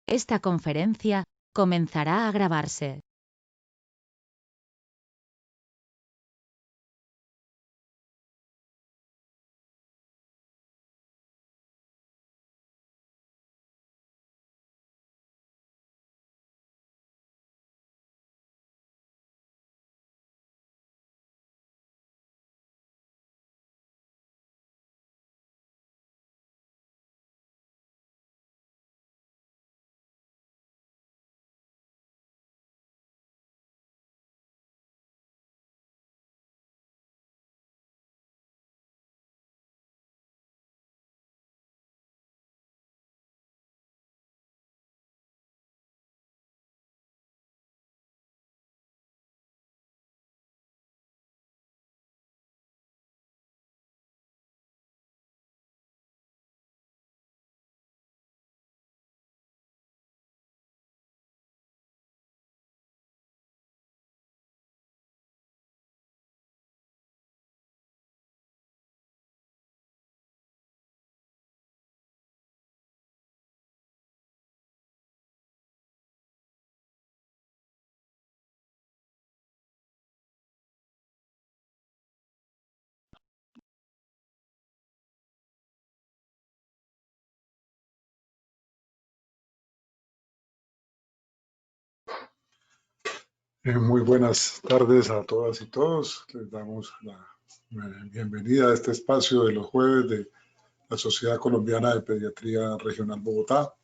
Esta conferencia comenzará a grabarse. Muy buenas tardes a todas y todos. Les damos la bienvenida a este espacio de los jueves de la Sociedad Colombiana de Pediatría Regional Bogotá.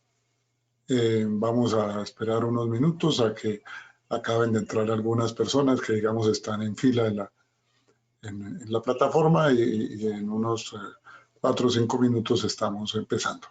Vamos a esperar unos minutos a que acaben de entrar algunas personas que, digamos, están en fila en la plataforma y en unos 4 o 5 minutos estamos empezando.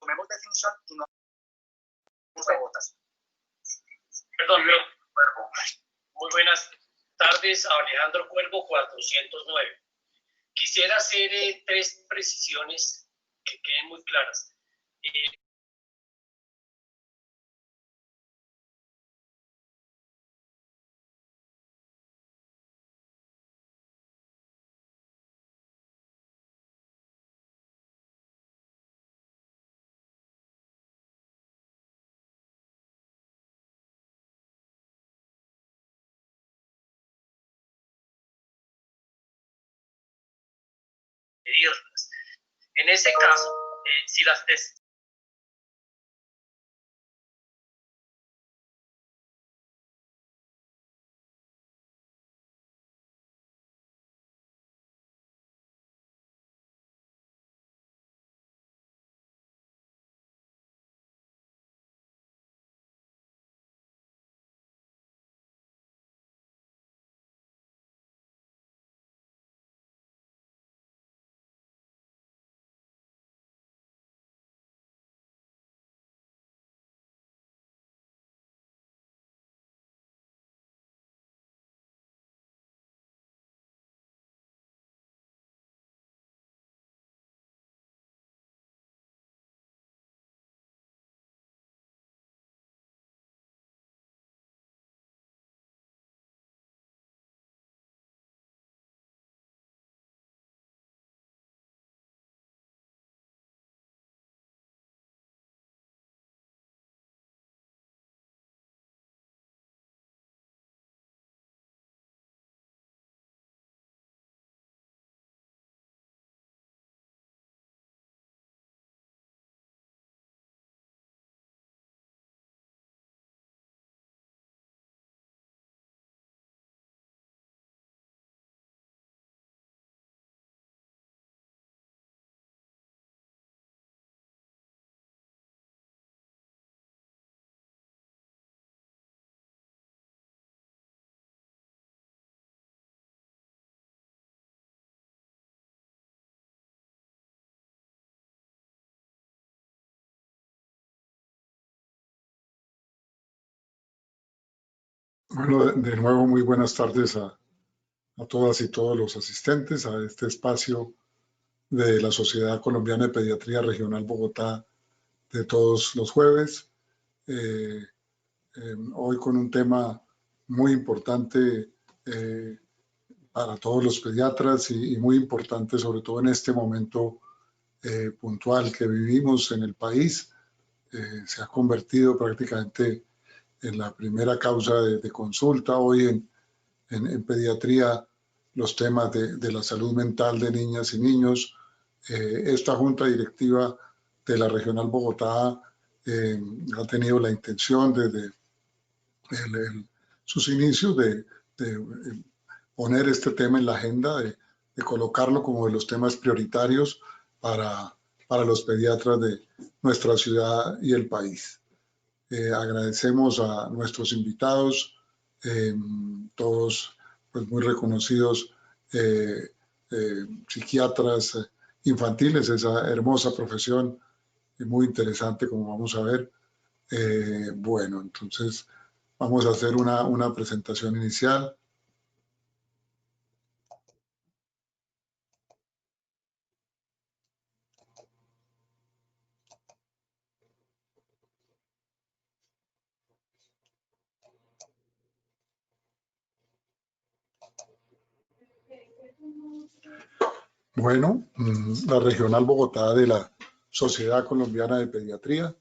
Tomemos definición y no rebotas. Perdón, Cuervo. Muy buenas tardes, Alejandro Cuervo 409. Quisiera hacer 3 precisiones que queden muy claras. En ese caso, si las Bueno, de nuevo, muy buenas tardes a todas y todos los asistentes a este espacio de la Sociedad Colombiana de Pediatría Regional Bogotá de todos los jueves. Hoy con un tema muy importante para todos los pediatras y muy importante sobre todo en este momento puntual que vivimos en el país. Se ha convertido prácticamente en la primera causa de consulta hoy en pediatría, los temas de la salud mental de niñas y niños. Esta junta directiva de la Regional Bogotá ha tenido la intención desde sus inicios de poner este tema en la agenda, de colocarlo como de los temas prioritarios para los pediatras de nuestra ciudad y el país. Agradecemos a nuestros invitados, todos pues, muy reconocidos psiquiatras infantiles, esa hermosa profesión muy interesante como vamos a ver. Bueno, entonces vamos a hacer una presentación inicial. Bueno, la Regional Bogotá de la Sociedad Colombiana de Pediatría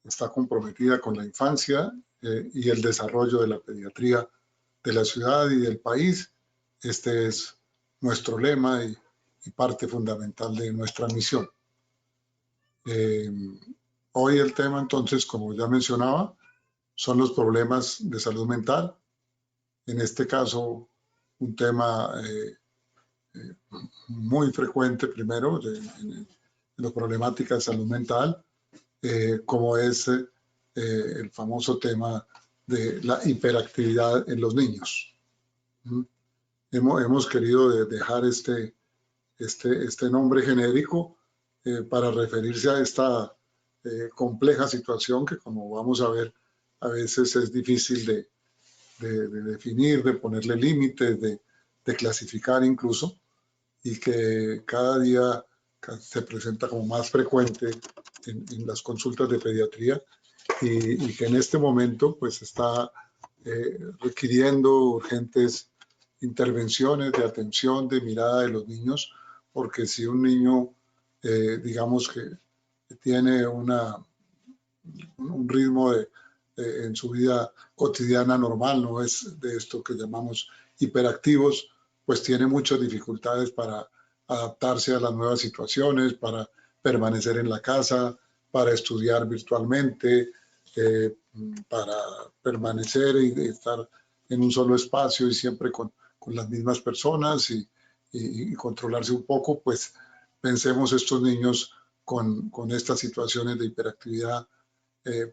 está comprometida con la infancia y el desarrollo de la pediatría de la ciudad y del país. Este es nuestro lema y parte fundamental de nuestra misión. Hoy el tema, entonces, como ya mencionaba, son los problemas de salud mental. En este caso, un tema muy frecuente, primero, en las problemáticas de salud mental, como es el famoso tema de la hiperactividad en los niños. Hemos querido dejar este nombre genérico para referirse a esta compleja situación que, como vamos a ver, a veces es difícil de definir, de ponerle límites, de clasificar incluso, y que cada día se presenta como más frecuente en las consultas de pediatría y que en este momento pues está requiriendo urgentes intervenciones de atención, de mirada de los niños, porque si un niño, digamos que tiene un ritmo en su vida cotidiana normal, no es de esto que llamamos hiperactivos, pues tiene muchas dificultades para adaptarse a las nuevas situaciones, para permanecer en la casa, para estudiar virtualmente, para permanecer y estar en un solo espacio y siempre con las mismas personas y controlarse un poco, pues pensemos estos niños con estas situaciones de hiperactividad,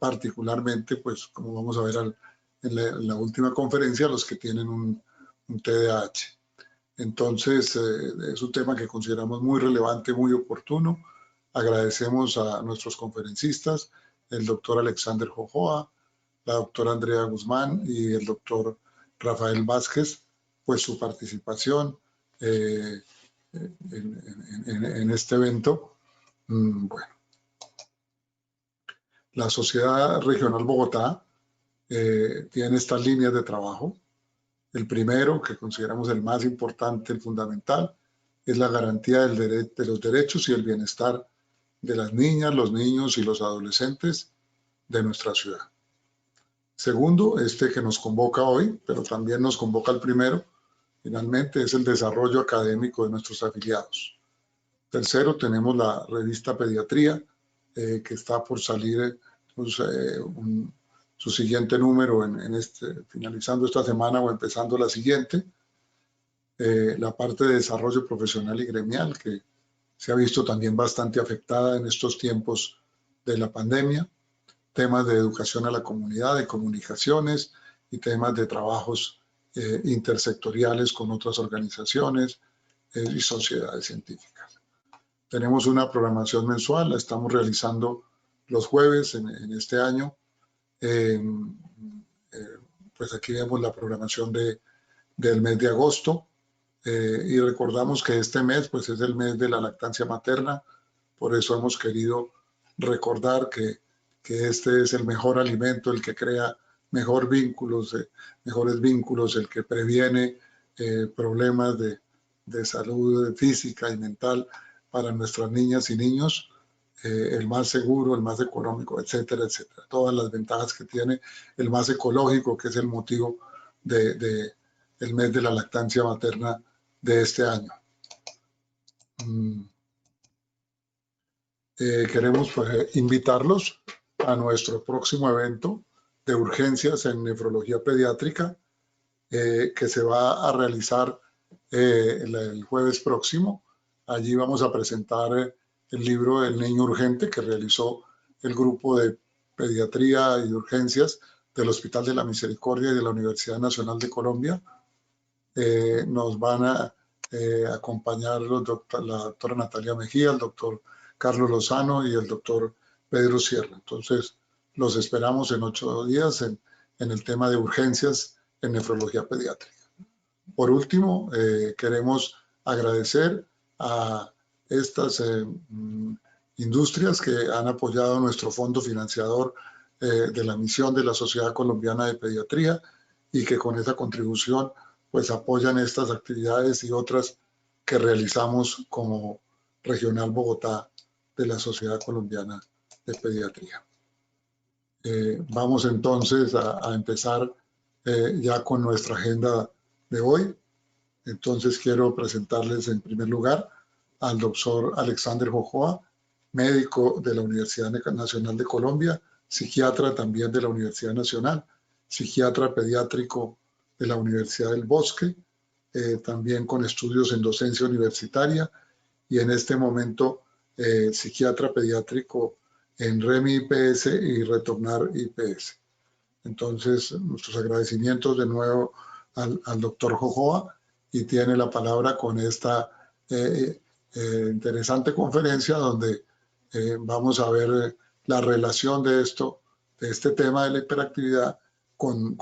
particularmente, pues como vamos a ver en la última conferencia, los que tienen un TDAH. Entonces, es un tema que consideramos muy relevante, muy oportuno. Agradecemos a nuestros conferencistas, el doctor Alexander Jojoa, la doctora Andrea Guzmán y el doctor Rafael Vázquez, pues su participación en este evento. Bueno, la Sociedad Regional Bogotá tiene estas líneas de trabajo. El primero, que consideramos el más importante, el fundamental, es la garantía de los derechos y el bienestar de las niñas, los niños y los adolescentes de nuestra ciudad. Segundo, este que nos convoca hoy, pero también nos convoca el primero, finalmente, es el desarrollo académico de nuestros afiliados. Tercero, tenemos la revista Pediatría, que está por salir pues, su siguiente número finalizando esta semana o empezando la siguiente. La parte de desarrollo profesional y gremial, que se ha visto también bastante afectada en estos tiempos de la pandemia. Temas de educación a la comunidad, de comunicaciones y temas de trabajos intersectoriales con otras organizaciones y sociedades científicas. Tenemos una programación mensual, la estamos realizando los jueves en este año, pues aquí vemos la programación del mes de agosto. Y recordamos que este mes pues es el mes de la lactancia materna, por eso hemos querido recordar que este es el mejor alimento, el que crea mejores vínculos, el que previene problemas de salud física y mental para nuestras niñas y niños, el más seguro, el más económico, etcétera, etcétera. Todas las ventajas que tiene, el más ecológico, que es el motivo del mes de la lactancia materna de este año. Queremos pues, invitarlos a nuestro próximo evento de urgencias en nefrología pediátrica que se va a realizar el jueves próximo. Allí vamos a presentar el libro El niño urgente que realizó el grupo de pediatría y urgencias del Hospital de la Misericordia y de la Universidad Nacional de Colombia. Nos van a acompañar la doctora Natalia Mejía, el doctor Carlos Lozano y el doctor Pedro Sierra. Entonces, los esperamos en 8 días en el tema de urgencias en nefrología pediátrica. Por último, queremos agradecer a estas industrias que han apoyado nuestro fondo financiador de la misión de la Sociedad Colombiana de Pediatría y que con esa contribución pues apoyan estas actividades y otras que realizamos como Regional Bogotá de la Sociedad Colombiana de Pediatría. Vamos entonces a empezar ya con nuestra agenda de hoy. Entonces quiero presentarles en primer lugar al doctor Alexander Jojoa, médico de la Universidad Nacional de Colombia, psiquiatra también de la Universidad Nacional, psiquiatra pediátrico de la Universidad del Bosque, también con estudios en docencia universitaria y en este momento psiquiatra pediátrico en REMI IPS y Retornar IPS. Entonces, nuestros agradecimientos de nuevo al doctor Jojoa y tiene la palabra con esta interesante conferencia donde vamos a ver la relación de este tema de la hiperactividad con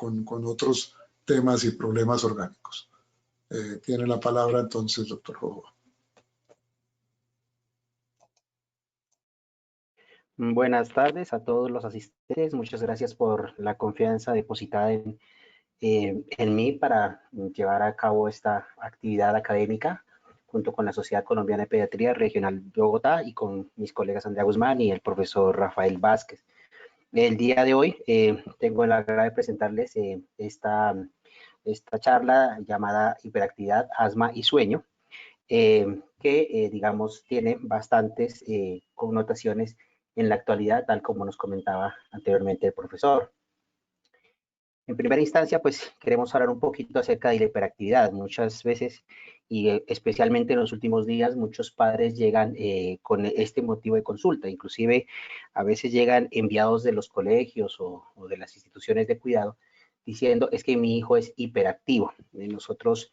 otros temas y problemas orgánicos. Tiene la palabra entonces, doctor Jojoa. Buenas tardes a todos los asistentes. Muchas gracias por la confianza depositada en mí para llevar a cabo esta actividad académica junto con la Sociedad Colombiana de Pediatría Regional de Bogotá y con mis colegas Andrea Guzmán y el profesor Rafael Vázquez. El día de hoy tengo el agrado de presentarles esta charla llamada Hiperactividad, Asma y Sueño, que digamos tiene bastantes connotaciones en la actualidad, tal como nos comentaba anteriormente el profesor. En primera instancia, pues queremos hablar un poquito acerca de la hiperactividad. Muchas veces, y especialmente en los últimos días, muchos padres llegan con este motivo de consulta. Inclusive, a veces llegan enviados de los colegios o de las instituciones de cuidado diciendo, es que mi hijo es hiperactivo. Nosotros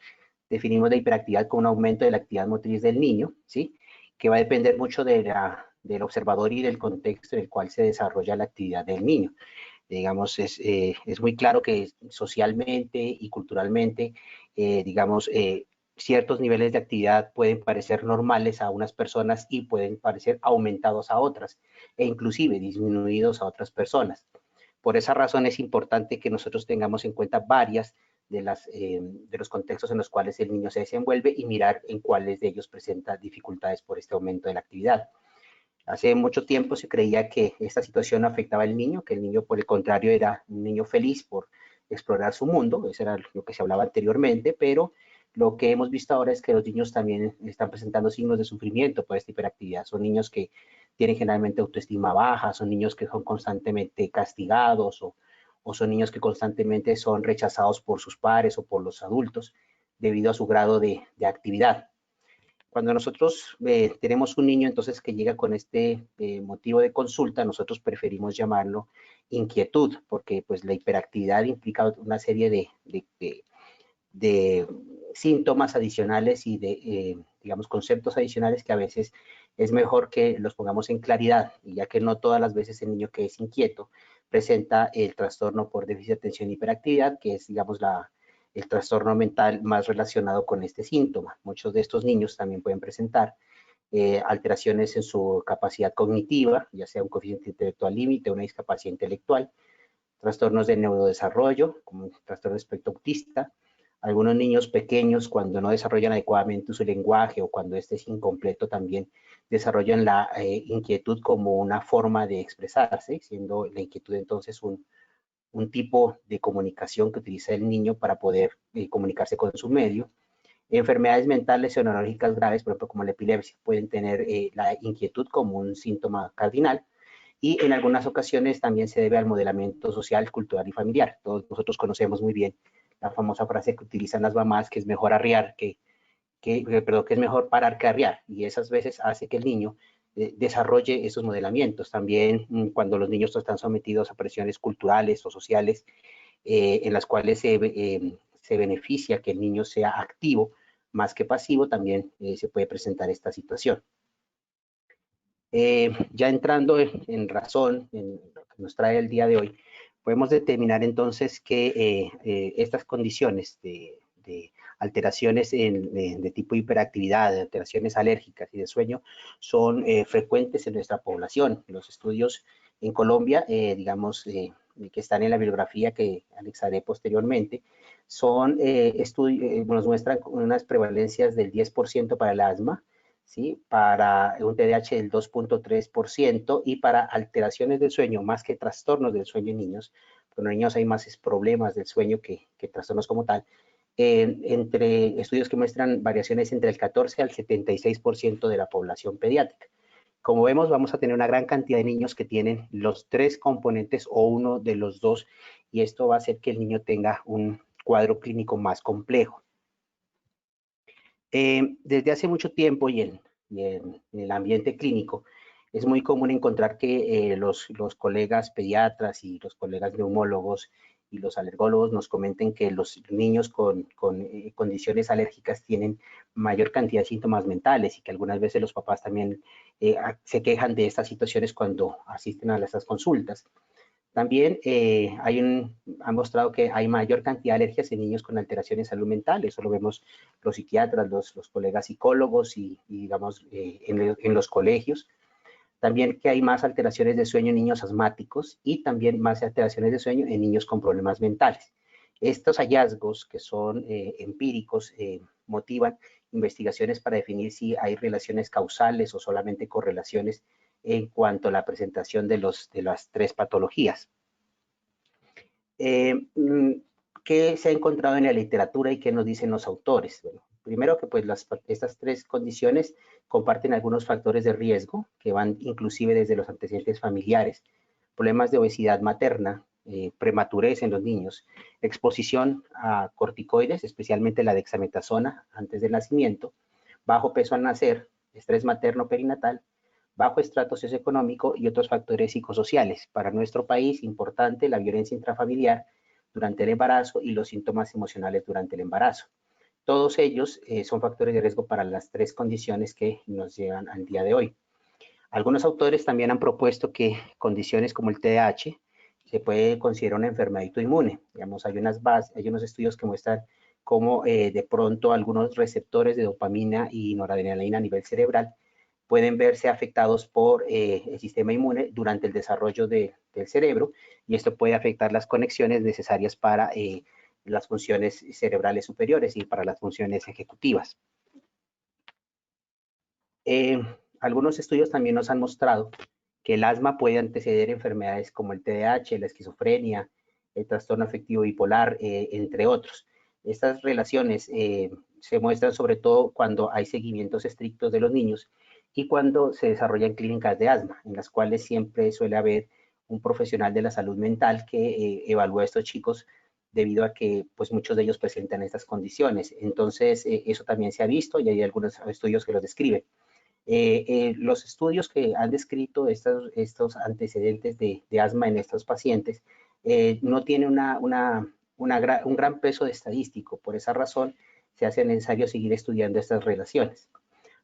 definimos la hiperactividad como un aumento de la actividad motriz del niño, ¿sí? Que va a depender mucho del observador y del contexto en el cual se desarrolla la actividad del niño. Digamos, es muy claro que socialmente y culturalmente, digamos, ciertos niveles de actividad pueden parecer normales a unas personas y pueden parecer aumentados a otras, e inclusive disminuidos a otras personas. Por esa razón es importante que nosotros tengamos en cuenta varias de los contextos en los cuales el niño se desenvuelve y mirar en cuáles de ellos presenta dificultades por este aumento de la actividad. Hace mucho tiempo se creía que esta situación afectaba al niño, que el niño por el contrario era un niño feliz por explorar su mundo, eso era lo que se hablaba anteriormente, pero lo que hemos visto ahora es que los niños también están presentando signos de sufrimiento por esta hiperactividad. Son niños que tienen generalmente autoestima baja, son niños que son constantemente castigados o son niños que constantemente son rechazados por sus pares o por los adultos debido a su grado de actividad. Cuando nosotros tenemos un niño entonces que llega con este motivo de consulta, nosotros preferimos llamarlo inquietud, porque pues la hiperactividad implica una serie de síntomas adicionales y de, digamos, conceptos adicionales que a veces es mejor que los pongamos en claridad, y ya que no todas las veces el niño que es inquieto presenta el trastorno por déficit de atención y hiperactividad, que es, digamos, el trastorno mental más relacionado con este síntoma. Muchos de estos niños también pueden presentar alteraciones en su capacidad cognitiva, ya sea un coeficiente intelectual límite, una discapacidad intelectual, trastornos de neurodesarrollo, como el trastorno de espectro autista. Algunos niños pequeños, cuando no desarrollan adecuadamente su lenguaje o cuando este es incompleto, también desarrollan la inquietud como una forma de expresarse, siendo la inquietud entonces un tipo de comunicación que utiliza el niño para poder comunicarse con su medio. Enfermedades mentales o neurológicas graves, por ejemplo, como la epilepsia, pueden tener la inquietud como un síntoma cardinal, y en algunas ocasiones también se debe al modelamiento social, cultural y familiar. Todos nosotros conocemos muy bien la famosa frase que utilizan las mamás, que es mejor arriar que es mejor parar que arriar, y esas veces hace que el niño desarrolle esos modelamientos. También cuando los niños están sometidos a presiones culturales o sociales en las cuales se beneficia que el niño sea activo más que pasivo, también se puede presentar esta situación. Ya entrando en razón, en lo que nos trae el día de hoy, podemos determinar entonces que estas condiciones de alteraciones de tipo hiperactividad, de alteraciones alérgicas y de sueño son frecuentes en nuestra población. Los estudios en Colombia, digamos, que están en la bibliografía que anexaré posteriormente, nos muestran unas prevalencias del 10% para el asma, ¿sí? Para un TDAH del 2.3% y para alteraciones del sueño, más que trastornos del sueño en niños, porque en los niños hay más problemas del sueño que trastornos como tal, entre estudios que muestran variaciones entre el 14 al 76% de la población pediátrica. Como vemos, vamos a tener una gran cantidad de niños que tienen los tres componentes o uno de los dos, y esto va a hacer que el niño tenga un cuadro clínico más complejo. Desde hace mucho tiempo y en el ambiente clínico es muy común encontrar que los colegas pediatras y los colegas neumólogos y los alergólogos nos comenten que los niños con condiciones alérgicas tienen mayor cantidad de síntomas mentales, y que algunas veces los papás también se quejan de estas situaciones cuando asisten a estas consultas. También ha mostrado que hay mayor cantidad de alergias en niños con alteraciones de salud mental. Eso lo vemos los psiquiatras, los colegas psicólogos y digamos, en los colegios. También que hay más alteraciones de sueño en niños asmáticos y también más alteraciones de sueño en niños con problemas mentales. Estos hallazgos, que son empíricos, motivan investigaciones para definir si hay relaciones causales o solamente correlaciones en cuanto a la presentación de las tres patologías. ¿Qué se ha encontrado en la literatura y qué nos dicen los autores? Bueno, primero que pues estas tres condiciones comparten algunos factores de riesgo que van inclusive desde los antecedentes familiares, problemas de obesidad materna, prematurez en los niños, exposición a corticoides, especialmente la dexametasona antes del nacimiento, bajo peso al nacer, estrés materno perinatal, bajo estrato socioeconómico y otros factores psicosociales. Para nuestro país, importante la violencia intrafamiliar durante el embarazo y los síntomas emocionales durante el embarazo. Todos ellos son factores de riesgo para las tres condiciones que nos llevan al día de hoy. Algunos autores también han propuesto que condiciones como el TDAH se puede considerar una enfermedad autoinmune. Digamos, hay unos estudios que muestran cómo de pronto algunos receptores de dopamina y noradrenalina a nivel cerebral pueden verse afectados por el sistema inmune durante el desarrollo del cerebro, y esto puede afectar las conexiones necesarias para las funciones cerebrales superiores y para las funciones ejecutivas. Algunos estudios también nos han mostrado que el asma puede anteceder enfermedades como el TDAH, la esquizofrenia, el trastorno afectivo bipolar, entre otros. Estas relaciones se muestran sobre todo cuando hay seguimientos estrictos de los niños y cuando se desarrollan clínicas de asma, en las cuales siempre suele haber un profesional de la salud mental que evalúa a estos chicos, debido a que pues muchos de ellos presentan estas condiciones. Entonces, eso también se ha visto y hay algunos estudios que lo describen. Los estudios que han descrito estos antecedentes de asma en estos pacientes no tienen un gran peso estadístico. Por esa razón, se hace necesario seguir estudiando estas relaciones.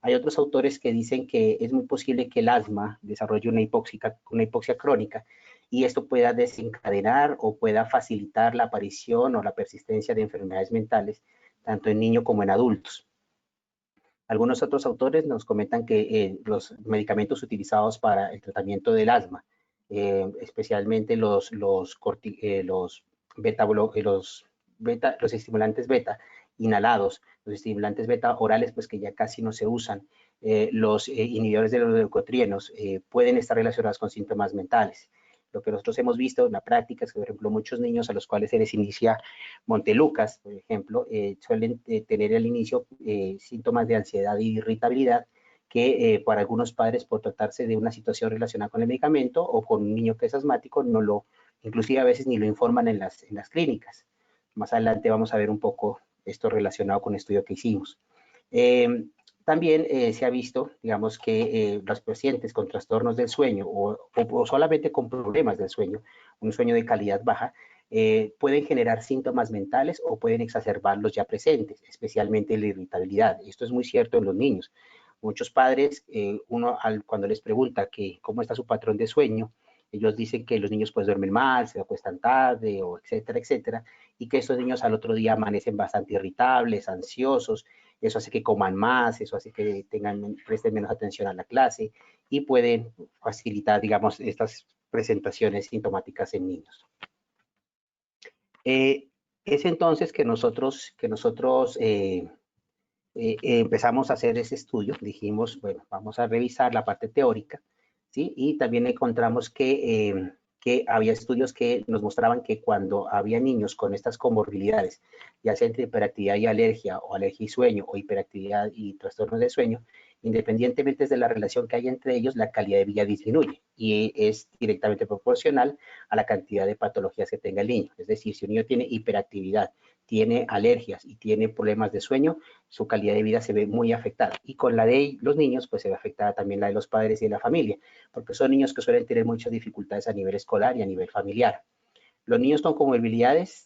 Hay otros autores que dicen que es muy posible que el asma desarrolle una hipoxia crónica y esto pueda desencadenar o pueda facilitar la aparición o la persistencia de enfermedades mentales, tanto en niños como en adultos. Algunos otros autores nos comentan que los medicamentos utilizados para el tratamiento del asma, especialmente los estimulantes beta inhalados, los estimulantes beta orales, pues que ya casi no se usan, los inhibidores de los leucotrienos pueden estar relacionados con síntomas mentales. Lo que nosotros hemos visto en la práctica es que, por ejemplo, muchos niños a los cuales se les inicia Montelukast, por ejemplo, suelen tener al inicio síntomas de ansiedad y irritabilidad que para algunos padres, por tratarse de una situación relacionada con el medicamento o con un niño que es asmático, inclusive a veces ni lo informan en las clínicas. Más adelante vamos a ver un poco esto relacionado con el estudio que hicimos. También se ha visto, digamos, que los pacientes con trastornos del sueño o solamente con problemas del sueño, un sueño de calidad baja, pueden generar síntomas mentales o pueden exacerbar los ya presentes, especialmente la irritabilidad. Esto es muy cierto en los niños. Muchos padres, cuando les pregunta cómo está su patrón de sueño, ellos dicen que los niños pues duermen mal, se acuestan tarde, o etcétera, etcétera, y que estos niños al otro día amanecen bastante irritables, ansiosos. Eso hace que coman más, eso hace que presten menos atención a la clase y pueden facilitar, digamos, estas presentaciones sintomáticas en niños. Es entonces que nosotros empezamos a hacer ese estudio. Dijimos, bueno, vamos a revisar la parte teórica, ¿sí? Y también encontramos que había estudios que nos mostraban que cuando había niños con estas comorbilidades, ya sea entre hiperactividad y alergia, o alergia y sueño, o hiperactividad y trastornos de sueño, independientemente de la relación que hay entre ellos, la calidad de vida disminuye y es directamente proporcional a la cantidad de patologías que tenga el niño. Es decir, si un niño tiene hiperactividad, tiene alergias y tiene problemas de sueño, su calidad de vida se ve muy afectada. Y con la de los niños, pues se ve afectada también la de los padres y de la familia, porque son niños que suelen tener muchas dificultades a nivel escolar y a nivel familiar. Los niños con comorbilidades,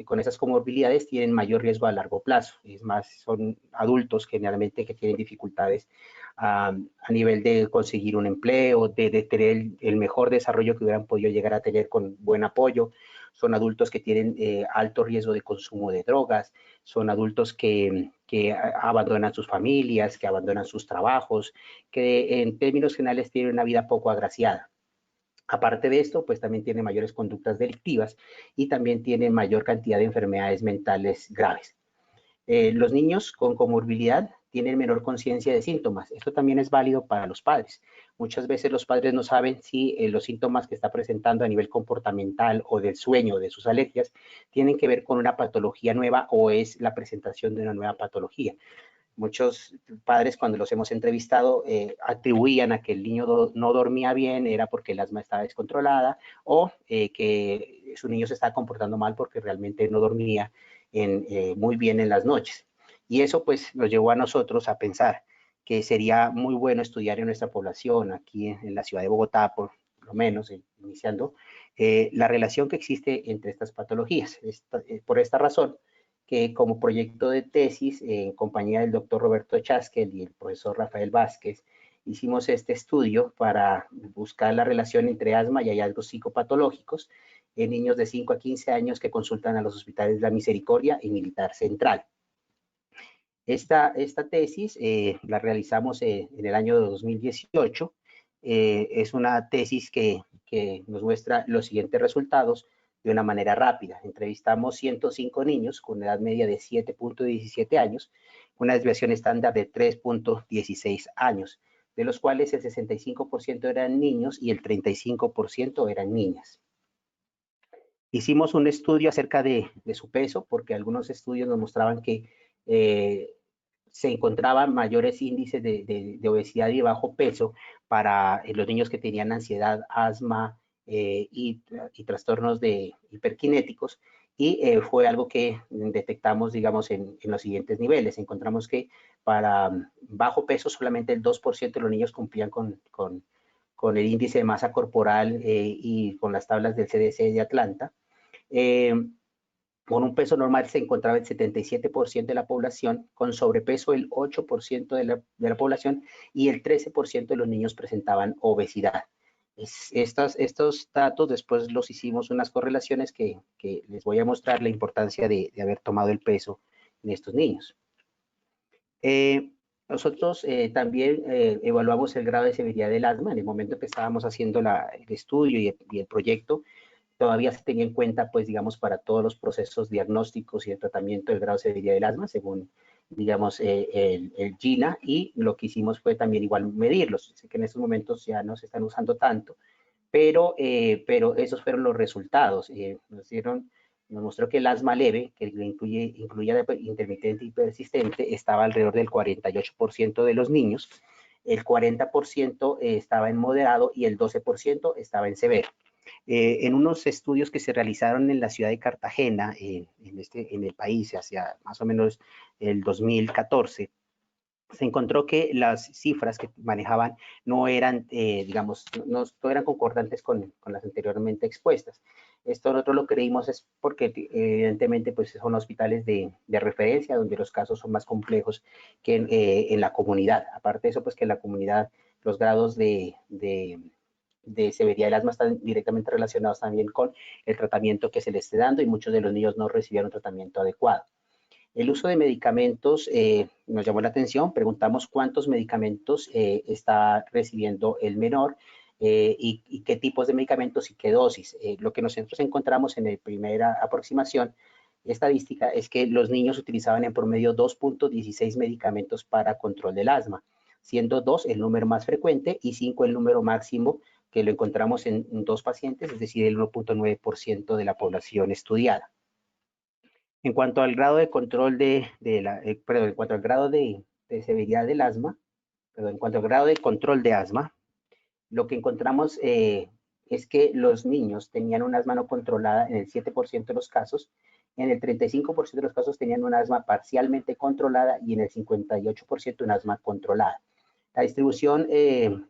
con esas comorbilidades tienen mayor riesgo a largo plazo. Es más, son adultos generalmente que tienen dificultades a nivel de conseguir un empleo, de tener el mejor desarrollo que hubieran podido llegar a tener con buen apoyo. Son adultos que tienen alto riesgo de consumo de drogas, son adultos que abandonan sus familias, que abandonan sus trabajos, que en términos generales tienen una vida poco agraciada. Aparte de esto, pues también tiene mayores conductas delictivas y también tiene mayor cantidad de enfermedades mentales graves. Los niños con comorbilidad tienen menor conciencia de síntomas. Esto también es válido para los padres. Muchas veces los padres no saben si los síntomas que está presentando a nivel comportamental o del sueño, de sus alergias, tienen que ver con una patología nueva o es la presentación de una nueva patología. Muchos padres, cuando los hemos entrevistado, atribuían a que el niño no dormía bien, era porque el asma estaba descontrolada, o que su niño se estaba comportando mal porque realmente no dormía muy bien en las noches. Y eso pues nos llevó a nosotros a pensar que sería muy bueno estudiar en nuestra población, aquí en la ciudad de Bogotá, por lo menos, iniciando, la relación que existe entre estas patologías. Por esta razón, que como proyecto de tesis, en compañía del doctor Roberto Chaskel y el profesor Rafael Vázquez, hicimos este estudio para buscar la relación entre asma y hallazgos psicopatológicos en niños de 5 a 15 años que consultan a los hospitales de la Misericordia y Militar Central. Esta tesis la realizamos en el año 2018. Es una tesis que nos muestra los siguientes resultados de una manera rápida. Entrevistamos 105 niños con edad media de 7.17 años, una desviación estándar de 3.16 años, de los cuales el 65% eran niños y el 35% eran niñas. Hicimos un estudio acerca de su peso, porque algunos estudios nos mostraban que se encontraban mayores índices de obesidad y bajo peso para los niños que tenían ansiedad, asma y trastornos hiperkinéticos, y fue algo que detectamos, digamos, en los siguientes niveles. Encontramos que para bajo peso solamente el 2% de los niños cumplían con el índice de masa corporal y con las tablas del CDC de Atlanta. Con un peso normal se encontraba el 77% de la población, con sobrepeso el 8% de la población y el 13% de los niños presentaban obesidad. Estos datos después los hicimos unas correlaciones que les voy a mostrar la importancia de haber tomado el peso en estos niños. Nosotros también evaluamos el grado de severidad del asma. En el momento que estábamos haciendo el estudio y el proyecto, todavía se tenía en cuenta, pues, digamos, para todos los procesos diagnósticos y de tratamiento del grado de severidad del asma, según, digamos, el GINA, y lo que hicimos fue también igual medirlos. Sé que en estos momentos ya no se están usando tanto, pero esos fueron los resultados. Nos mostró que el asma leve, que incluía intermitente y persistente, estaba alrededor del 48% de los niños, el 40% estaba en moderado y el 12% estaba en severo. En unos estudios que se realizaron en la ciudad de Cartagena, en el país, hacia más o menos el 2014, se encontró que las cifras que manejaban no eran, digamos, no eran concordantes con las anteriormente expuestas. Esto nosotros lo creímos es porque evidentemente pues son hospitales de referencia donde los casos son más complejos que en la comunidad. Aparte de eso, pues que en la comunidad los grados de severidad del asma están directamente relacionados también con el tratamiento que se le esté dando y muchos de los niños no recibieron tratamiento adecuado. El uso de medicamentos nos llamó la atención. Preguntamos cuántos medicamentos está recibiendo el menor y qué tipos de medicamentos y qué dosis. Lo que nosotros encontramos en la primera aproximación estadística es que los niños utilizaban en promedio 2.16 medicamentos para control del asma, siendo 2 el número más frecuente y 5 el número máximo, que lo encontramos en 2 pacientes, es decir, el 1.9% de la población estudiada. En cuanto al grado de control en cuanto al grado de severidad del asma, en cuanto al grado de control de asma, lo que encontramos es que los niños tenían un asma no controlada en el 7% de los casos, en el 35% de los casos tenían un asma parcialmente controlada y en el 58% un asma controlada. La distribución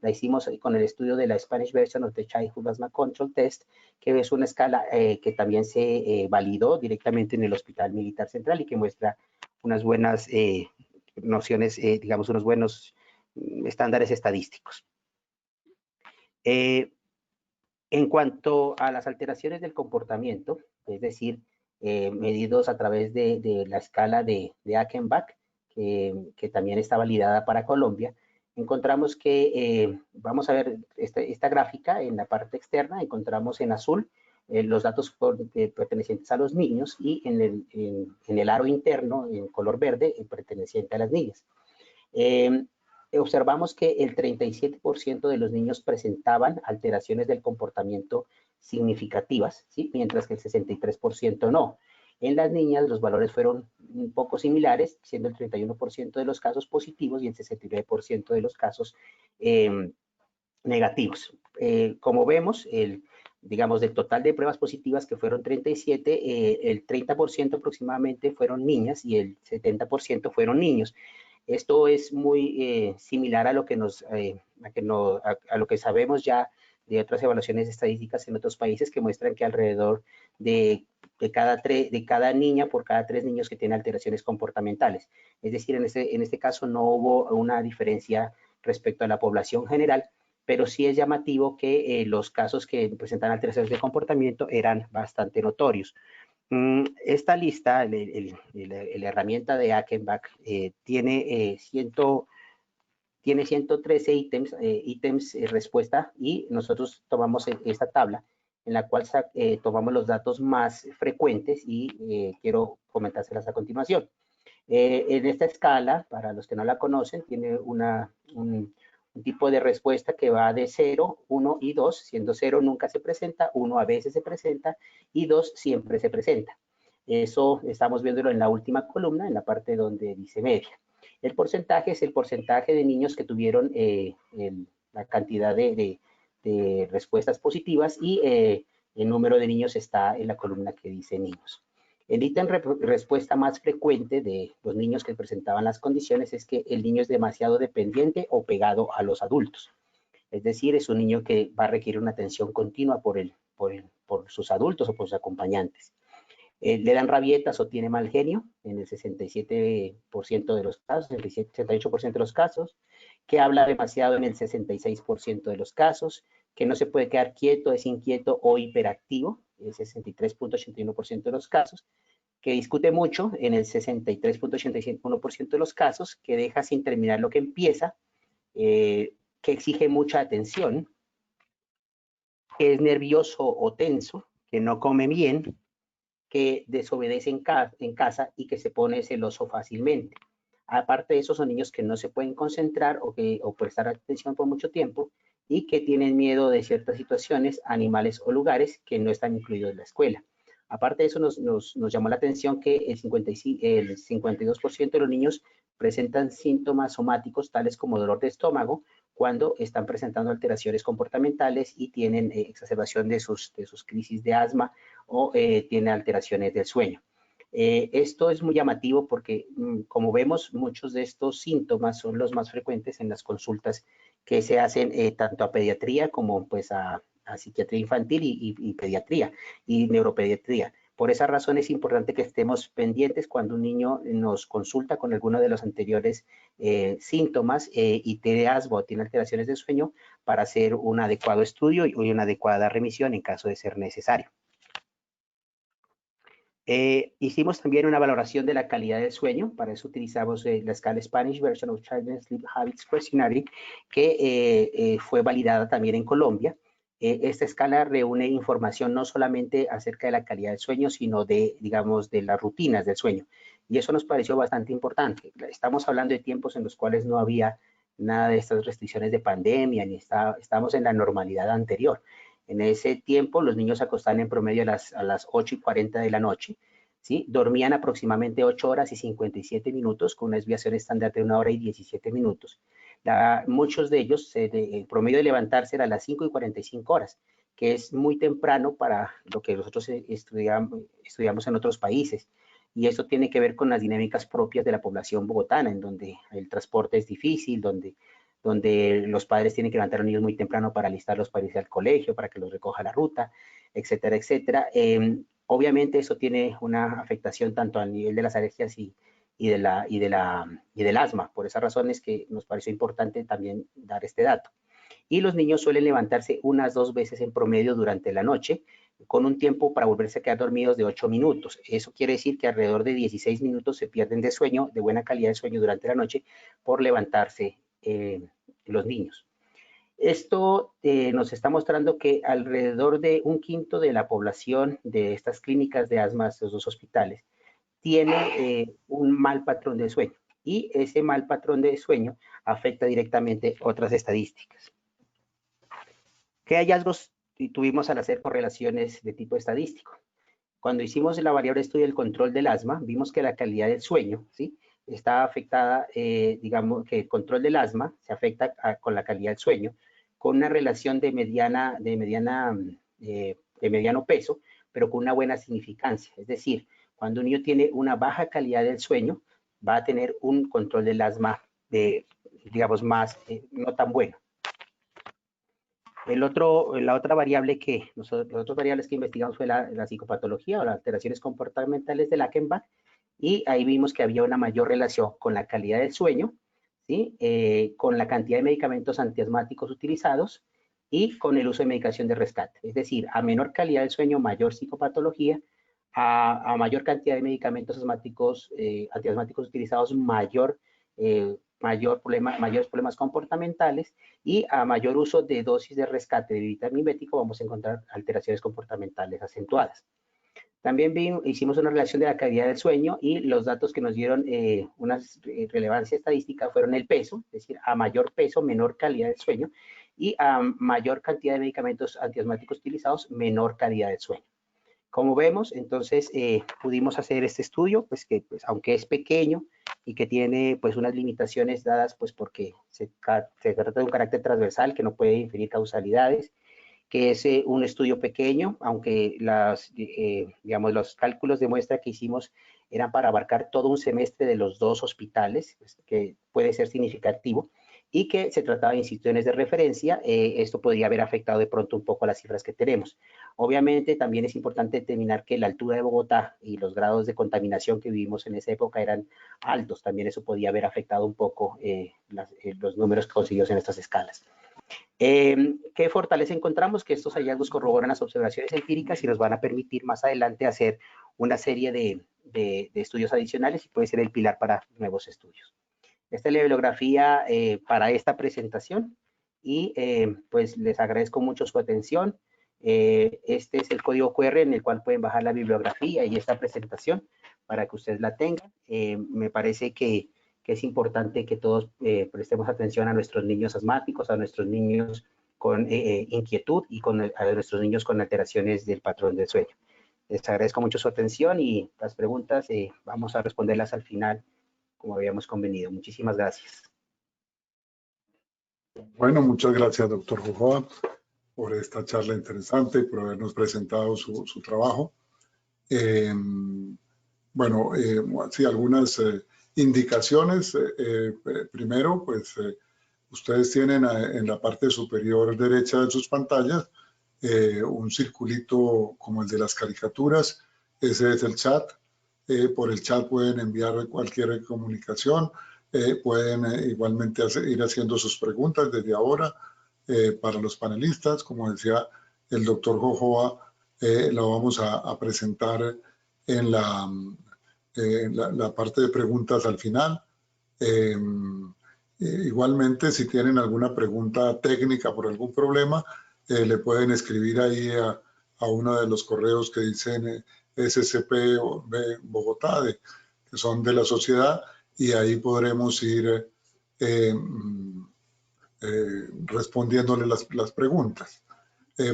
la hicimos con el estudio de la Spanish version of the Childhood Asthma Control Test, que es una escala que también se validó directamente en el Hospital Militar Central y que muestra unas buenas nociones, digamos, unos buenos estándares estadísticos. En cuanto a las alteraciones del comportamiento, es decir, medidos a través de la escala de Achenbach, que también está validada para Colombia, encontramos que, vamos a ver esta gráfica en la parte externa, encontramos en azul los datos pertenecientes a los niños y en el aro interno, en color verde, perteneciente a las niñas. Observamos que el 37% de los niños presentaban alteraciones del comportamiento significativas, ¿sí? Mientras que el 63% no. En las niñas los valores fueron un poco similares, siendo el 31% de los casos positivos y el 69% de los casos negativos. Como vemos, digamos, del total de pruebas positivas, que fueron 37, el 30% aproximadamente fueron niñas y el 70% fueron niños. Esto es muy similar a lo que a lo que sabemos ya de otras evaluaciones estadísticas en otros países, que muestran que alrededor de cada niña por cada 3 niños que tienen alteraciones comportamentales. Es decir, en este caso no hubo una diferencia respecto a la población general, pero sí es llamativo que los casos que presentan alteraciones de comportamiento eran bastante notorios. Esta lista, la herramienta de Achenbach, tiene 113 ítems respuesta, y nosotros tomamos esta tabla en la cual tomamos los datos más frecuentes y quiero comentárselas a continuación. En esta escala, para los que no la conocen, tiene un tipo de respuesta que va de 0, 1 y 2, siendo 0 nunca se presenta, 1 a veces se presenta y 2 siempre se presenta. Eso estamos viéndolo en la última columna, en la parte donde dice media. El porcentaje es el porcentaje de niños que tuvieron la cantidad de respuestas positivas, y el número de niños está en la columna que dice niños. El ítem respuesta más frecuente de los niños que presentaban las condiciones es que el niño es demasiado dependiente o pegado a los adultos. Es decir, es un niño que va a requerir una atención continua por sus adultos o por sus acompañantes. le dan rabietas o tiene mal genio en el 67% de los casos, 68% de los casos, que habla demasiado en el 66% de los casos, que no se puede quedar quieto, es inquieto o hiperactivo, el 63.81% de los casos, que discute mucho en el 63.81% de los casos, que deja sin terminar lo que empieza, que exige mucha atención, que es nervioso o tenso, que no come bien, que desobedece en casa y que se pone celoso fácilmente. Aparte de eso, son niños que no se pueden concentrar o prestar atención por mucho tiempo y que tienen miedo de ciertas situaciones, animales o lugares que no están incluidos en la escuela. Aparte de eso, nos llamó la atención que el 52% de los niños presentan síntomas somáticos tales como dolor de estómago cuando están presentando alteraciones comportamentales y tienen exacerbación de sus crisis de asma o tienen alteraciones del sueño. Esto es muy llamativo porque, como vemos, muchos de estos síntomas son los más frecuentes en las consultas que se hacen tanto a pediatría como pues a psiquiatría infantil y pediatría y neuropediatría. Por esa razón es importante que estemos pendientes cuando un niño nos consulta con alguno de los anteriores síntomas y tiene asma o tiene alteraciones de sueño para hacer un adecuado estudio y una adecuada remisión en caso de ser necesario. Hicimos también una valoración de la calidad del sueño. Para eso utilizamos la escala Spanish Version of Children's Sleep Habits Questionnaire, que fue validada también en Colombia. Esta escala reúne información no solamente acerca de la calidad del sueño, sino de, digamos, de las rutinas del sueño. Y eso nos pareció bastante importante. Estamos hablando de tiempos en los cuales no había nada de estas restricciones de pandemia, ni estábamos en la normalidad anterior. En ese tiempo, los niños se acostaban en promedio a las 8:40 de la noche, ¿sí? Dormían aproximadamente 8 horas y 57 minutos, con una desviación estándar de 1 hora y 17 minutos. Muchos de ellos, el promedio de levantarse era a las 5:45 horas, que es muy temprano para lo que nosotros estudiamos en otros países. Y esto tiene que ver con las dinámicas propias de la población bogotana, en donde el transporte es difícil, donde los padres tienen que levantar a los niños muy temprano para alistarlos para irse al colegio, para que los recoja la ruta, etcétera, etcétera. Obviamente eso tiene una afectación tanto al nivel de las alergias y del asma. Por esa razón es que nos pareció importante también dar este dato. Y los niños suelen levantarse unas 2 veces en promedio durante la noche, con un tiempo para volverse a quedar dormidos de 8 minutos. Eso quiere decir que alrededor de 16 minutos se pierden de sueño, de buena calidad de sueño durante la noche, por levantarse los niños. Esto nos está mostrando que alrededor de 1/5 de la población de estas clínicas de asma, estos 2 hospitales, tiene un mal patrón de sueño, y ese mal patrón de sueño afecta directamente otras estadísticas. ¿Qué hallazgos tuvimos al hacer correlaciones de tipo estadístico? Cuando hicimos la variable estudio del control del asma, vimos que la calidad del sueño, ¿sí?, está afectada, digamos que el control del asma se afecta con la calidad del sueño, con una relación de mediano peso, pero con una buena significancia. Es decir, cuando un niño tiene una baja calidad del sueño, va a tener un control del asma, digamos, no tan bueno. La otra variable las otras variables que investigamos fue la psicopatología o las alteraciones comportamentales de Lackenbach, y ahí vimos que había una mayor relación con la calidad del sueño, ¿sí?, con la cantidad de medicamentos antiasmáticos utilizados y con el uso de medicación de rescate. Es decir, a menor calidad del sueño, mayor psicopatología; a mayor cantidad de medicamentos antiasmáticos utilizados, mayores problemas comportamentales, y a mayor uso de dosis de rescate de vitamimético vamos a encontrar alteraciones comportamentales acentuadas. También hicimos una relación de la calidad del sueño, y los datos que nos dieron una relevancia estadística fueron el peso, es decir, a mayor peso, menor calidad del sueño, y a mayor cantidad de medicamentos antiasmáticos utilizados, menor calidad del sueño. Como vemos, entonces pudimos hacer este estudio, pues que aunque es pequeño y que tiene pues unas limitaciones dadas pues porque se trata de un carácter transversal que no puede inferir causalidades, que es un estudio pequeño, aunque digamos, los cálculos de muestra que hicimos eran para abarcar todo un semestre de los 2 hospitales, pues, que puede ser significativo. y que se trataba de instituciones de referencia, esto podría haber afectado de pronto un poco las cifras que tenemos. Obviamente también es importante determinar que la altura de Bogotá y los grados de contaminación que vivimos en esa época eran altos, también eso podía haber afectado un poco los números conseguidos en estas escalas. ¿Qué fortaleza encontramos? Que estos hallazgos corroboran las observaciones empíricas y nos van a permitir más adelante hacer una serie de estudios adicionales y puede ser el pilar para nuevos estudios. Esta es la bibliografía para esta presentación y pues les agradezco mucho su atención. Este es el código QR en el cual pueden bajar la bibliografía y esta presentación para que ustedes la tengan. Me parece que es importante que todos prestemos atención a nuestros niños asmáticos, a nuestros niños con inquietud y a nuestros niños con alteraciones del patrón del sueño. Les agradezco mucho su atención y las preguntas vamos a responderlas al final, como habíamos convenido. Muchísimas gracias. Bueno, muchas gracias, doctor Jojoa, por esta charla interesante y por habernos presentado su trabajo. Bueno, sí, algunas indicaciones. Primero, pues ustedes tienen en la parte superior derecha de sus pantallas un circulito como el de las caricaturas. Ese es el chat. Por el chat pueden enviar cualquier comunicación. Pueden igualmente ir haciendo sus preguntas desde ahora para los panelistas. Como decía el doctor Jojoa, lo vamos a presentar en la parte de preguntas al final. Igualmente, si tienen alguna pregunta técnica por algún problema, le pueden escribir ahí a uno de los correos que dicen SCP Bogotá, que son de la sociedad, y ahí podremos ir respondiéndole las preguntas.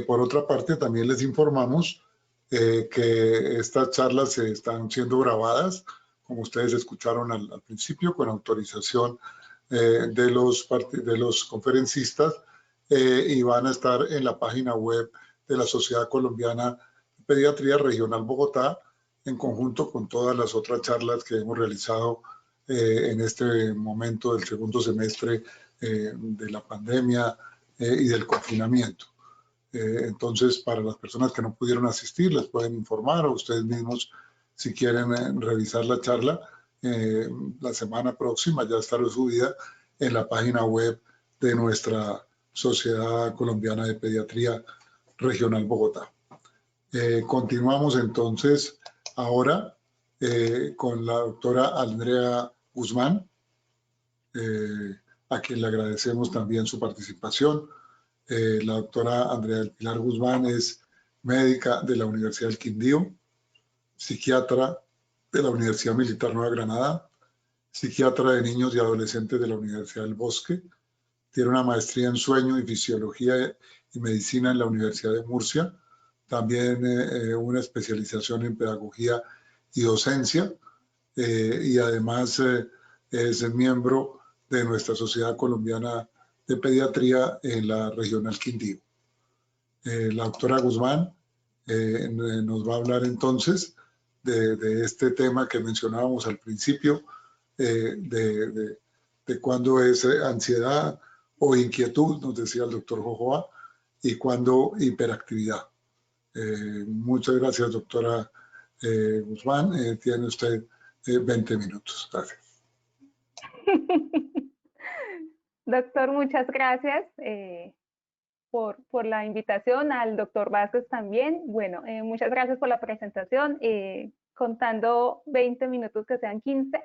Por otra parte, también les informamos que estas charlas están siendo grabadas, como ustedes escucharon al principio, con autorización de los conferencistas y van a estar en la página web de la Sociedad Colombiana de Pediatría Regional Bogotá, en conjunto con todas las otras charlas que hemos realizado en este momento del segundo semestre de la pandemia y del confinamiento. Entonces, para las personas que no pudieron asistir, les pueden informar o ustedes mismos, si quieren revisar la charla, la semana próxima ya estará subida en la página web de nuestra Sociedad Colombiana de Pediatría Regional Bogotá. Continuamos entonces ahora con la doctora Andrea Guzmán, a quien le agradecemos también su participación. La doctora Andrea del Pilar Guzmán es médica de la Universidad del Quindío, psiquiatra de la Universidad Militar Nueva Granada, psiquiatra de niños y adolescentes de la Universidad del Bosque, tiene una maestría en sueño y fisiología y medicina en la Universidad de Murcia, también una especialización en pedagogía y docencia, y además es miembro de nuestra Sociedad Colombiana de Pediatría en la Regional Quindío. La doctora Guzmán nos va a hablar entonces de este tema que mencionábamos al principio, de cuándo es ansiedad o inquietud, nos decía el doctor Jojoa, y cuándo hiperactividad. Muchas gracias, doctora Guzmán. Tiene usted 20 minutos. Gracias. Doctor, muchas gracias por la invitación, al doctor Vázquez también. Bueno, muchas gracias por la presentación, contando 20 minutos que sean 15.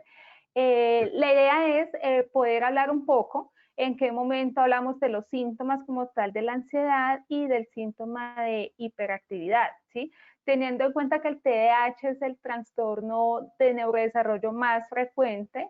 La idea es poder hablar un poco en qué momento hablamos de los síntomas como tal de la ansiedad y del síntoma de hiperactividad, ¿sí? Teniendo en cuenta que el TDAH es el trastorno de neurodesarrollo más frecuente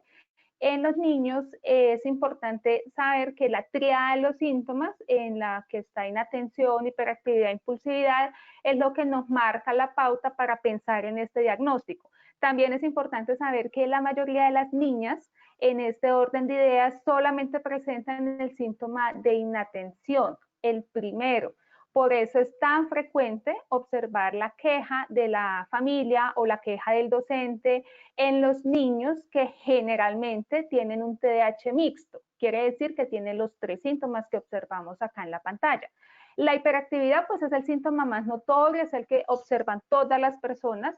en los niños, es importante saber que la tríada de los síntomas, en la que está inatención, hiperactividad, impulsividad, es lo que nos marca la pauta para pensar en este diagnóstico. También es importante saber que la mayoría de las niñas, en este orden de ideas, solamente presentan el síntoma de inatención, el primero. Por eso es tan frecuente observar la queja de la familia o la queja del docente en los niños que generalmente tienen un TDAH mixto, Quiere decir que tiene los 3 síntomas que observamos acá en la pantalla. La hiperactividad pues es el síntoma más notorio, es el que observan todas las personas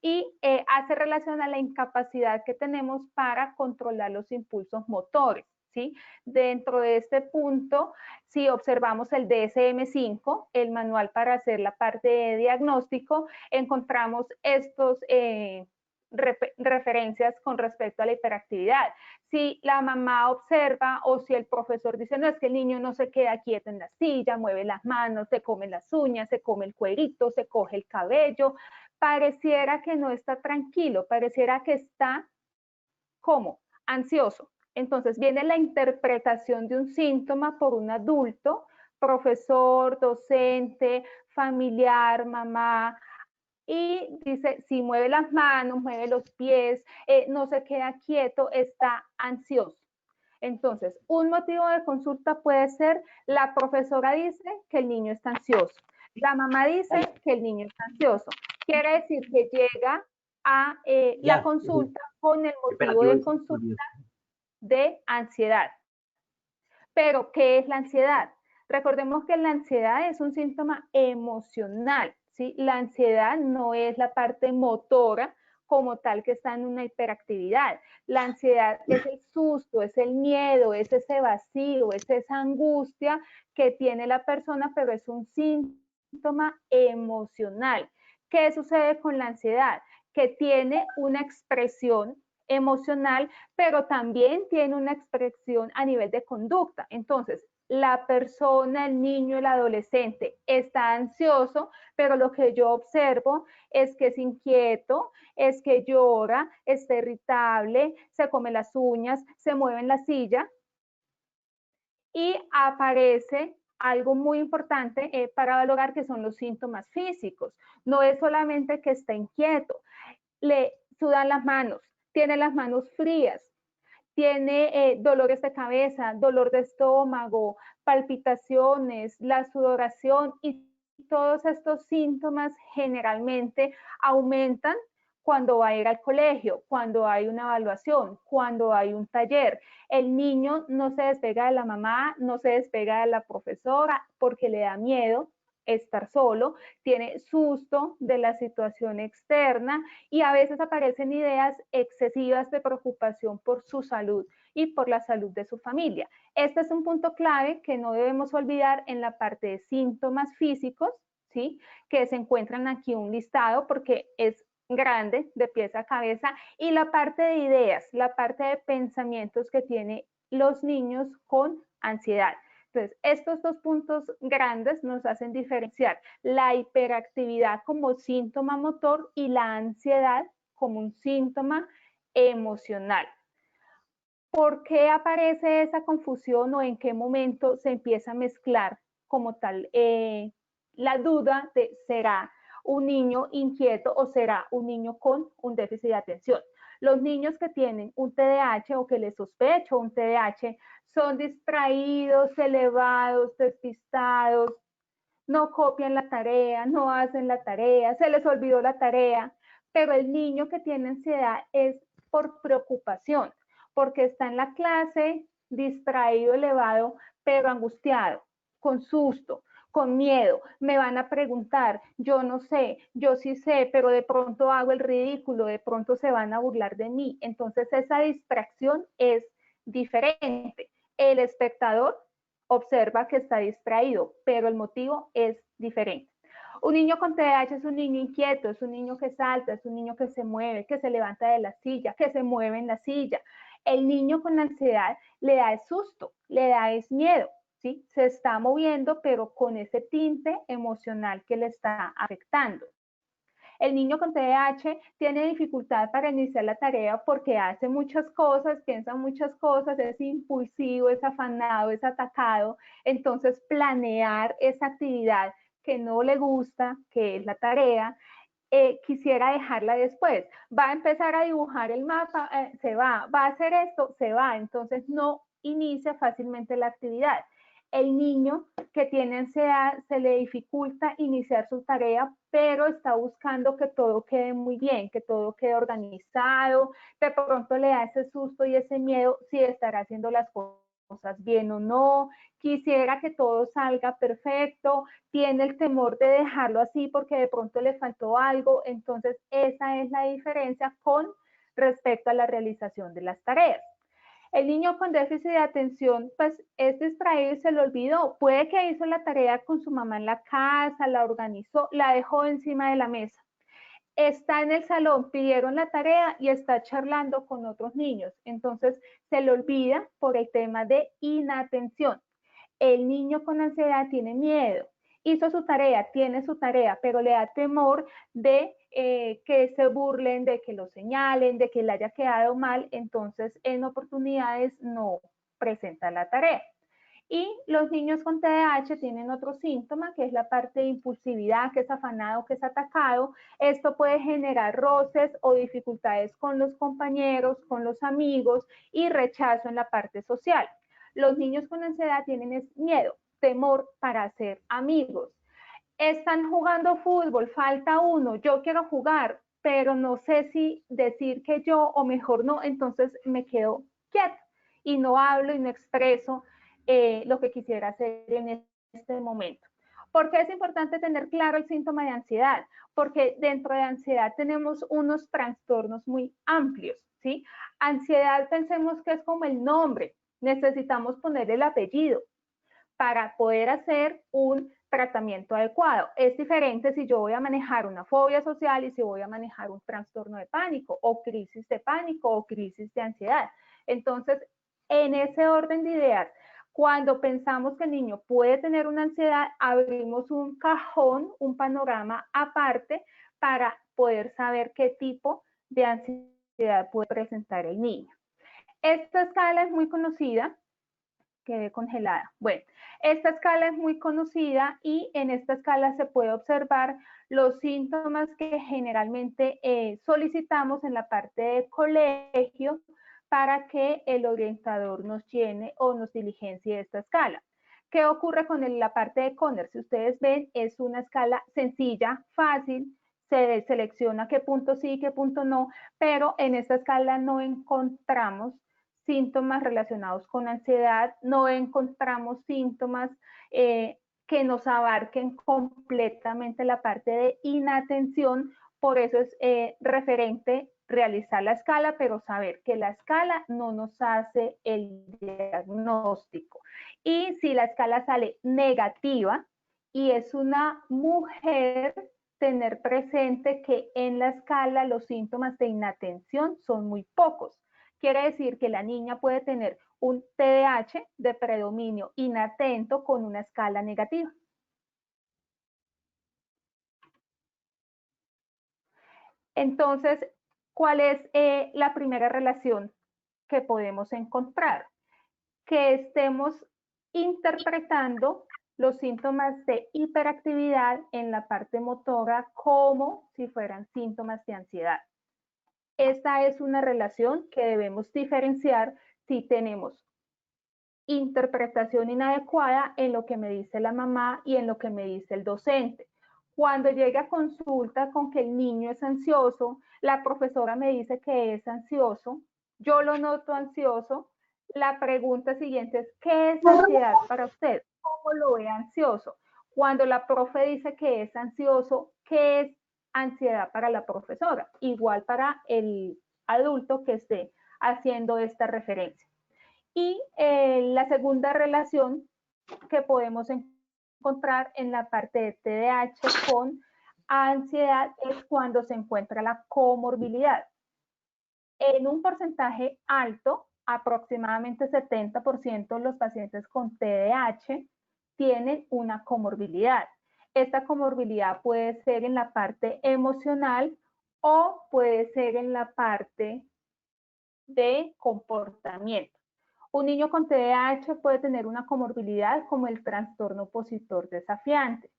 y hace relación a la incapacidad que tenemos para controlar los impulsos motores, ¿sí? Dentro de este punto, si observamos el DSM-5, el manual para hacer la parte de diagnóstico, encontramos estos referencias con respecto a la hiperactividad. Si la mamá observa o si el profesor dice, no, es que el niño no se queda quieto en la silla, mueve las manos, se come las uñas, se come el cuerito, se coge el cabello, pareciera que no está tranquilo, pareciera que está, ¿cómo? Ansioso. Entonces viene la interpretación de un síntoma por un adulto, profesor, docente, familiar, mamá, y dice, si mueve las manos, mueve los pies, no se queda quieto, está ansioso. Entonces, un motivo de consulta puede ser, la profesora dice que el niño está ansioso, la mamá dice que el niño está ansioso. Quiere decir que llega a la consulta con el motivo de consulta de ansiedad. Pero, ¿qué es la ansiedad? Recordemos que la ansiedad es un síntoma emocional, ¿sí? La ansiedad no es la parte motora como tal que está en una hiperactividad. La ansiedad es el susto, es el miedo, es ese vacío, es esa angustia que tiene la persona, pero es un síntoma emocional. ¿Qué sucede con la ansiedad? Que tiene una expresión emocional, pero también tiene una expresión a nivel de conducta. Entonces, la persona, el niño, el adolescente está ansioso, pero lo que yo observo es que es inquieto, es que llora, está irritable, se come las uñas, se mueve en la silla y aparece algo muy importante para valorar, que son los síntomas físicos. No es solamente que está inquieto, le sudan las manos, tiene las manos frías, tiene dolores de cabeza, dolor de estómago, palpitaciones, la sudoración, y todos estos síntomas generalmente aumentan cuando va a ir al colegio, cuando hay una evaluación, cuando hay un taller. El niño no se despega de la mamá, no se despega de la profesora porque le da miedo estar solo, tiene susto de la situación externa y a veces aparecen ideas excesivas de preocupación por su salud y por la salud de su familia. Este es un punto clave que no debemos olvidar en la parte de síntomas físicos, ¿sí? Que se encuentran aquí un listado porque es grande de pies a cabeza, y la parte de ideas, la parte de pensamientos que tienen los niños con ansiedad. Entonces, estos dos puntos grandes nos hacen diferenciar la hiperactividad como síntoma motor y la ansiedad como un síntoma emocional. ¿Por qué aparece esa confusión o en qué momento se empieza a mezclar como tal la duda de será un niño inquieto o será un niño con un déficit de atención? Los niños que tienen un TDAH o que les sospecho un TDAH son distraídos, elevados, despistados, no copian la tarea, no hacen la tarea, se les olvidó la tarea, pero el niño que tiene ansiedad es por preocupación, porque está en la clase distraído, elevado, pero angustiado, con susto, con miedo. Me van a preguntar, yo no sé, yo sí sé, pero de pronto hago el ridículo, de pronto se van a burlar de mí. Entonces esa distracción es diferente. El espectador observa que está distraído, pero el motivo es diferente. Un niño con TDAH es un niño inquieto, es un niño que salta, es un niño que se mueve, que se levanta de la silla, que se mueve en la silla. El niño con ansiedad le da el susto, le da es miedo, ¿sí? Se está moviendo, pero con ese tinte emocional que le está afectando. El niño con TDAH tiene dificultad para iniciar la tarea porque hace muchas cosas, piensa muchas cosas, es impulsivo, es afanado, es atacado. Entonces, planear esa actividad que no le gusta, que es la tarea, quisiera dejarla después. Va a empezar a dibujar el mapa, se va a hacer esto, se va. Entonces, no inicia fácilmente la actividad. El niño que tiene ansiedad se le dificulta iniciar su tarea, pero está buscando que todo quede muy bien, que todo quede organizado. De pronto le da ese susto y ese miedo si estará haciendo las cosas cosas bien o no, quisiera que todo salga perfecto, tiene el temor de dejarlo así porque de pronto le faltó algo. Entonces, esa es la diferencia con respecto a la realización de las tareas. El niño con déficit de atención, pues es distraído y se le olvidó. Puede que hizo la tarea con su mamá en la casa, la organizó, la dejó encima de la mesa. Está en el salón, pidieron la tarea y está charlando con otros niños. Entonces se le olvida por el tema de inatención. El niño con ansiedad tiene miedo. Hizo su tarea, tiene su tarea, pero le da temor de que se burlen, de que lo señalen, de que le haya quedado mal. Entonces, en oportunidades no presenta la tarea. Y los niños con TDAH tienen otro síntoma, que es la parte de impulsividad, que es afanado, que es atacado. Esto puede generar roces o dificultades con los compañeros, con los amigos y rechazo en la parte social. Los niños con ansiedad tienen miedo, temor para hacer amigos. Están jugando fútbol, falta uno, yo quiero jugar, pero no sé si decir que yo o mejor no, entonces me quedo quieta y no hablo y no expreso lo que quisiera hacer en este momento. ¿Por qué es importante tener claro el síntoma de ansiedad? Porque dentro de ansiedad tenemos unos trastornos muy amplios, ¿sí? Ansiedad, pensemos que es como el nombre, necesitamos poner el apellido para poder hacer un tratamiento adecuado. Es diferente si yo voy a manejar una fobia social y si voy a manejar un trastorno de pánico o crisis de pánico o crisis de ansiedad. Entonces, en ese orden de ideas, cuando pensamos que el niño puede tener una ansiedad, abrimos un cajón, un panorama aparte para poder saber qué tipo de ansiedad puede presentar el niño. Esta escala es muy conocida, quedé congelada. Bueno, esta escala es muy conocida y en esta escala se puede observar los síntomas que generalmente solicitamos en la parte de colegio para que el orientador nos llene o nos diligencie esta escala. ¿Qué ocurre con la parte de Conner? Si ustedes ven, es una escala sencilla, fácil, se selecciona qué punto sí, qué punto no, pero en esta escala no encontramos síntomas relacionados con ansiedad, no encontramos síntomas que nos abarquen completamente la parte de inatención. Por eso es referente realizar la escala, pero saber que la escala no nos hace el diagnóstico. Y si la escala sale negativa y es una mujer, tener presente que en la escala los síntomas de inatención son muy pocos. Quiere decir que la niña puede tener un TDAH de predominio inatento con una escala negativa. Entonces, ¿cuál es la primera relación que podemos encontrar? Que estemos interpretando los síntomas de hiperactividad en la parte motora como si fueran síntomas de ansiedad. Esta es una relación que debemos diferenciar si tenemos interpretación inadecuada en lo que me dice la mamá y en lo que me dice el docente. Cuando llega a consulta con que el niño es ansioso, la profesora me dice que es ansioso, yo lo noto ansioso, la pregunta siguiente es, ¿qué es ansiedad para usted? ¿Cómo lo ve ansioso? Cuando la profe dice que es ansioso, ¿qué es ansiedad para la profesora? Igual para el adulto que esté haciendo esta referencia. Y la segunda relación que podemos encontrar en la parte de TDAH con ansiedad es cuando se encuentra la comorbilidad. En un porcentaje alto, aproximadamente 70% de los pacientes con TDAH tienen una comorbilidad. Esta comorbilidad puede ser en la parte emocional o puede ser en la parte de comportamiento. Un niño con TDAH puede tener una comorbilidad como el trastorno opositor desafiante,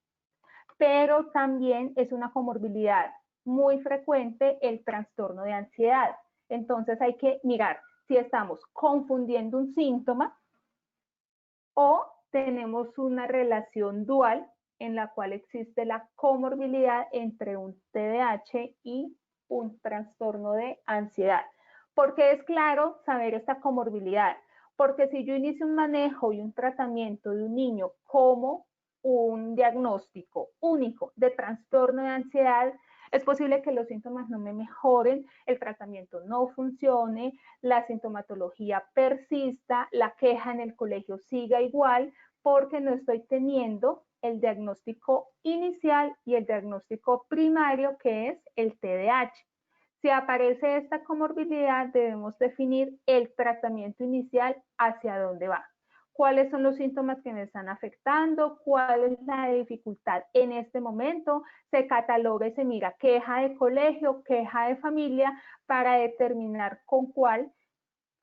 pero también es una comorbilidad muy frecuente el trastorno de ansiedad. Entonces hay que mirar si estamos confundiendo un síntoma o tenemos una relación dual en la cual existe la comorbilidad entre un TDAH y un trastorno de ansiedad. ¿Por qué es claro saber esta comorbilidad? Porque si yo inicio un manejo y un tratamiento de un niño como un diagnóstico único de trastorno de ansiedad, es posible que los síntomas no me mejoren, el tratamiento no funcione, la sintomatología persista, la queja en el colegio siga igual, porque no estoy teniendo el diagnóstico inicial y el diagnóstico primario, que es el TDAH. Si aparece esta comorbilidad, debemos definir el tratamiento inicial hacia dónde va. ¿Cuáles son los síntomas que me están afectando? ¿Cuál es la dificultad en este momento? Se cataloga y se mira queja de colegio, queja de familia, para determinar con cuál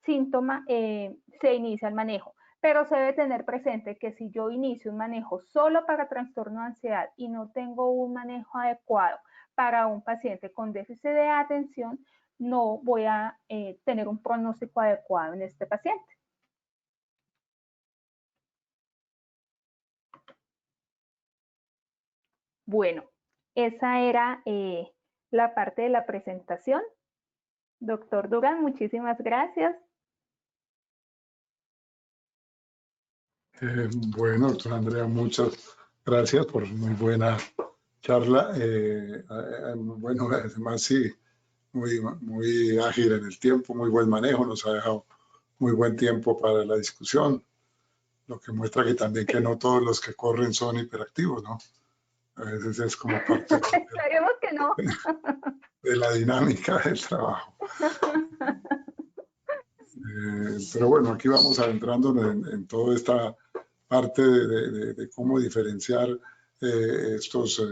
síntoma se inicia el manejo. Pero se debe tener presente que si yo inicio un manejo solo para trastorno de ansiedad y no tengo un manejo adecuado para un paciente con déficit de atención, no voy a tener un pronóstico adecuado en este paciente. Bueno, esa era la parte de la presentación. Doctor Durán, muchísimas gracias. Bueno, doctora Andrea, muchas gracias por muy buena charla. Bueno, además sí, muy ágil en el tiempo, muy buen manejo, nos ha dejado muy buen tiempo para la discusión, lo que muestra que también que no todos los que corren son hiperactivos, ¿no? A veces es como parte Esperemos que no. de la dinámica del trabajo. Pero bueno, aquí vamos adentrando en toda esta parte de cómo diferenciar estos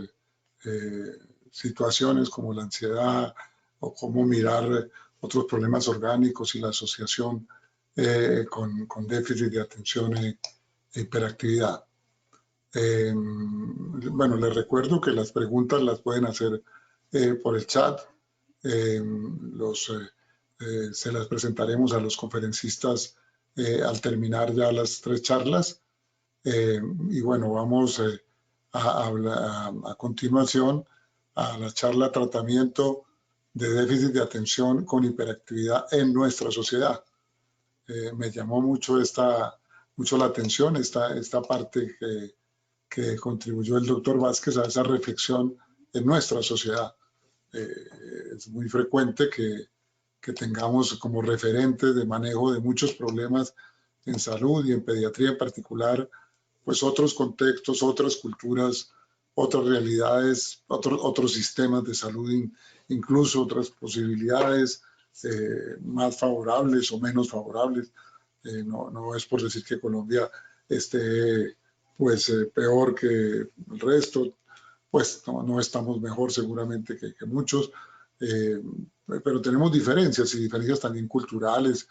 situaciones como la ansiedad o cómo mirar otros problemas orgánicos y la asociación con déficit de atención e hiperactividad. Bueno, les recuerdo que las preguntas las pueden hacer por el chat. Se las presentaremos a los conferencistas al terminar ya las 3 charlas. Y bueno, vamos a continuación a la charla tratamiento de déficit de atención con hiperactividad en nuestra sociedad. Me llamó mucho la atención esta parte que contribuyó el doctor Vázquez a esa reflexión en nuestra sociedad. Es muy frecuente que tengamos como referentes de manejo de muchos problemas en salud y en pediatría en particular, pues otros contextos, otras culturas, otras realidades, otros sistemas de salud, incluso otras posibilidades más favorables o menos favorables. No es por decir que Colombia esté pues peor que el resto, pues no estamos mejor seguramente que muchos, pero tenemos diferencias y diferencias también culturales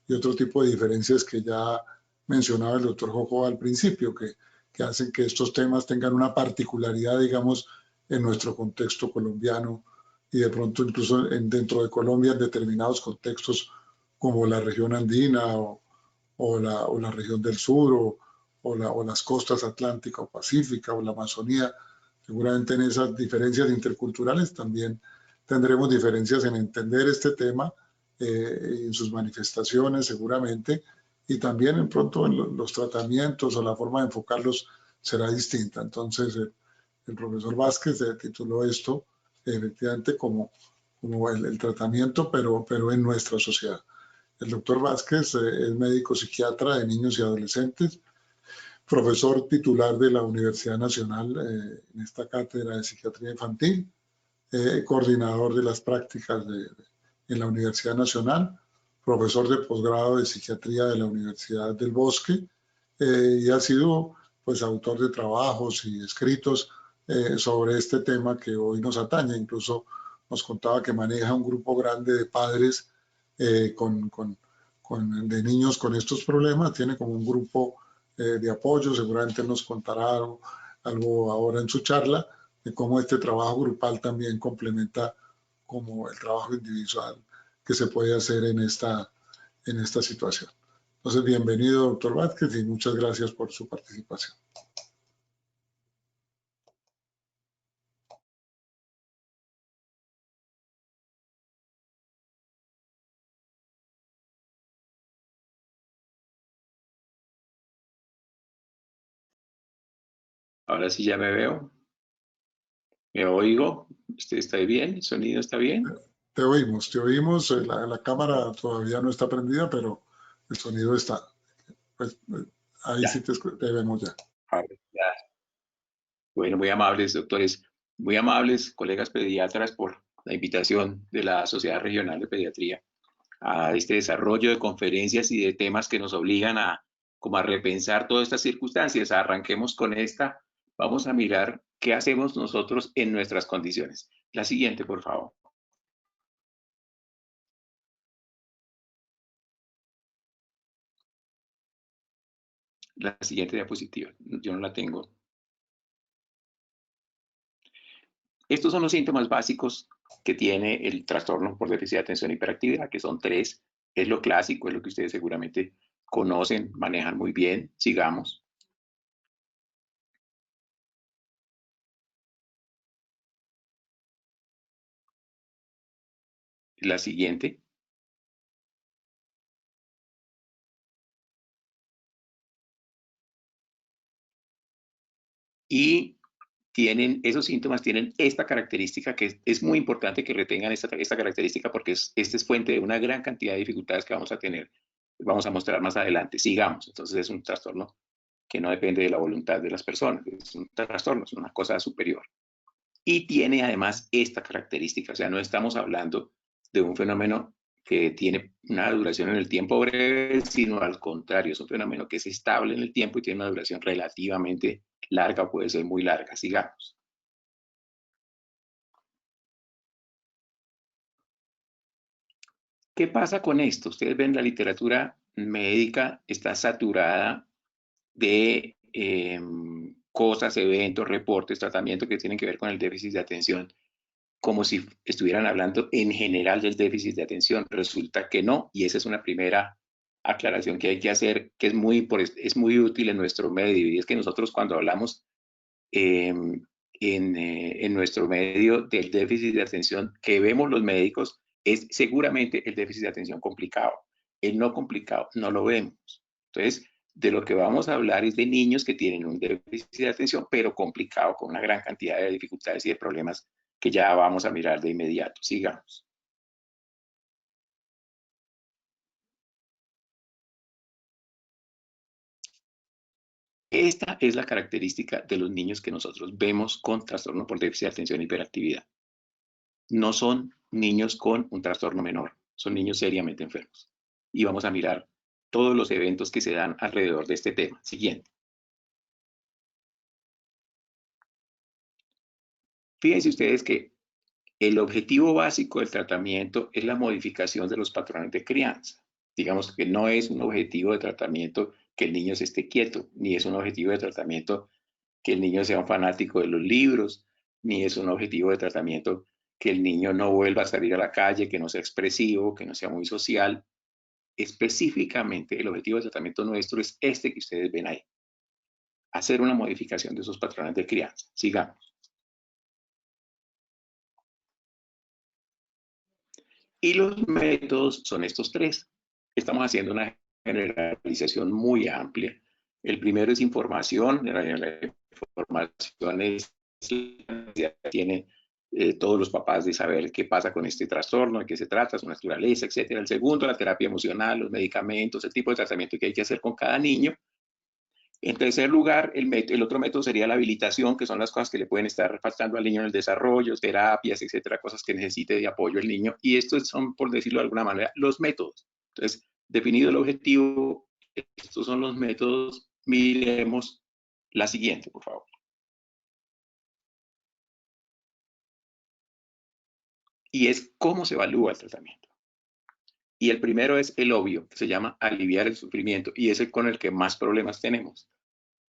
y otro tipo de diferencias que ya mencionaba el doctor Jojo al principio, que hacen que estos temas tengan una particularidad, digamos, en nuestro contexto colombiano y de pronto incluso dentro de Colombia en determinados contextos como la región andina o la región del sur o las costas atlántica o pacífica o la Amazonía. Seguramente en esas diferencias interculturales también tendremos diferencias en entender este tema, en sus manifestaciones seguramente, y también en pronto en los tratamientos o la forma de enfocarlos será distinta. Entonces, el profesor Vázquez tituló esto efectivamente como el tratamiento, pero en nuestra sociedad. El doctor Vázquez es médico psiquiatra de niños y adolescentes, profesor titular de la Universidad Nacional en esta cátedra de psiquiatría infantil, coordinador de las prácticas en la Universidad Nacional, profesor de posgrado de psiquiatría de la Universidad del Bosque y ha sido pues autor de trabajos y escritos sobre este tema que hoy nos atañe. Incluso nos contaba que maneja un grupo grande de padres de niños con estos problemas, tiene como un grupo de apoyo, seguramente nos contará algo ahora en su charla, de cómo este trabajo grupal también complementa como el trabajo individual que se puede hacer en esta situación. Entonces, bienvenido, doctor Vázquez, y muchas gracias por su participación. Ahora sí ya me veo. ¿Me oigo? ¿Está bien? ¿El sonido está bien? Te oímos, te oímos. La cámara todavía no está prendida, pero el sonido está. Pues, ahí Ya. sí te vemos ya. Ahora ya. Bueno, muy amables, doctores. Muy amables, colegas pediatras, por la invitación de la Sociedad Regional de Pediatría a este desarrollo de conferencias y de temas que nos obligan a, como a repensar todas estas circunstancias. Arranquemos con esta. Vamos a mirar qué hacemos nosotros en nuestras condiciones. La siguiente, por favor. La siguiente diapositiva. Yo no la tengo. Estos son los síntomas básicos que tiene el trastorno por déficit de atención e hiperactividad, que son 3. Es lo clásico, es lo que ustedes seguramente conocen, manejan muy bien. Sigamos. La siguiente. Y esos síntomas tienen esta característica que es muy importante que retengan esta característica porque esta es fuente de una gran cantidad de dificultades que vamos a tener. Vamos a mostrar más adelante. Sigamos. Entonces es un trastorno que no depende de la voluntad de las personas. Es un trastorno, es una cosa superior. Y tiene además esta característica. O sea, no estamos hablando de un fenómeno que tiene una duración en el tiempo breve, sino al contrario, es un fenómeno que es estable en el tiempo y tiene una duración relativamente larga o puede ser muy larga. Sigamos. ¿Qué pasa con esto? Ustedes ven, la literatura médica está saturada de cosas, eventos, reportes, tratamientos que tienen que ver con el déficit de atención, como si estuvieran hablando en general del déficit de atención. Resulta que no, y esa es una primera aclaración que hay que hacer, que es muy útil en nuestro medio, y es que nosotros cuando hablamos en nuestro medio del déficit de atención que vemos los médicos, es seguramente el déficit de atención complicado. El no complicado no lo vemos. Entonces, de lo que vamos a hablar es de niños que tienen un déficit de atención, pero complicado, con una gran cantidad de dificultades y de problemas que ya vamos a mirar de inmediato. Sigamos. Esta es la característica de los niños que nosotros vemos con trastorno por déficit de atención e hiperactividad. No son niños con un trastorno menor, son niños seriamente enfermos. Y vamos a mirar todos los eventos que se dan alrededor de este tema. Siguiente. Fíjense ustedes que el objetivo básico del tratamiento es la modificación de los patrones de crianza. Digamos que no es un objetivo de tratamiento que el niño se esté quieto, ni es un objetivo de tratamiento que el niño sea un fanático de los libros, ni es un objetivo de tratamiento que el niño no vuelva a salir a la calle, que no sea expresivo, que no sea muy social. Específicamente, el objetivo de tratamiento nuestro es este que ustedes ven ahí. Hacer una modificación de esos patrones de crianza. Sigamos. Y los métodos son estos 3. Estamos haciendo una generalización muy amplia. El primero es información. La información es tiene todos los papás de saber qué pasa con este trastorno, de qué se trata, su naturaleza, etc. El segundo, la terapia emocional, los medicamentos, el tipo de tratamiento que hay que hacer con cada niño. En tercer lugar, el otro método sería la habilitación, que son las cosas que le pueden estar faltando al niño en el desarrollo, terapias, etcétera, cosas que necesite de apoyo el niño. Y estos son, por decirlo de alguna manera, los métodos. Entonces, definido el objetivo, estos son los métodos. Miremos la siguiente, por favor. Y es cómo se evalúa el tratamiento. Y el primero es el obvio, que se llama aliviar el sufrimiento, y es el con el que más problemas tenemos.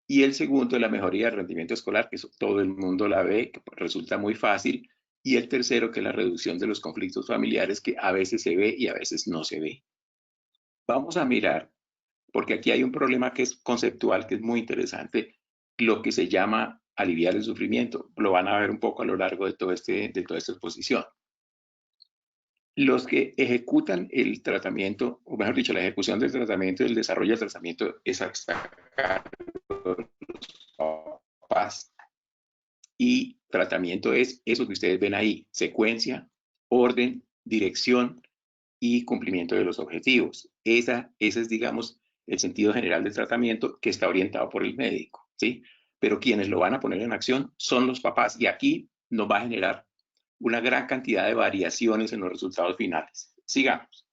Y el segundo es la mejoría del rendimiento escolar, que eso todo el mundo la ve, que resulta muy fácil. Y el tercero, que es la reducción de los conflictos familiares, que a veces se ve y a veces no se ve. Vamos a mirar, porque aquí hay un problema que es conceptual, que es muy interesante, lo que se llama aliviar el sufrimiento. Lo van a ver un poco a lo largo de toda esta exposición. Los que ejecutan el tratamiento, o mejor dicho, la ejecución del tratamiento y el desarrollo del tratamiento es a cargo de los papás. Y tratamiento es eso que ustedes ven ahí: secuencia, orden, dirección y cumplimiento de los objetivos. Ese es, digamos, el sentido general del tratamiento, que está orientado por el médico, ¿sí? Pero quienes lo van a poner en acción son los papás, y aquí nos va a generar una gran cantidad de variaciones en los resultados finales. Sigamos.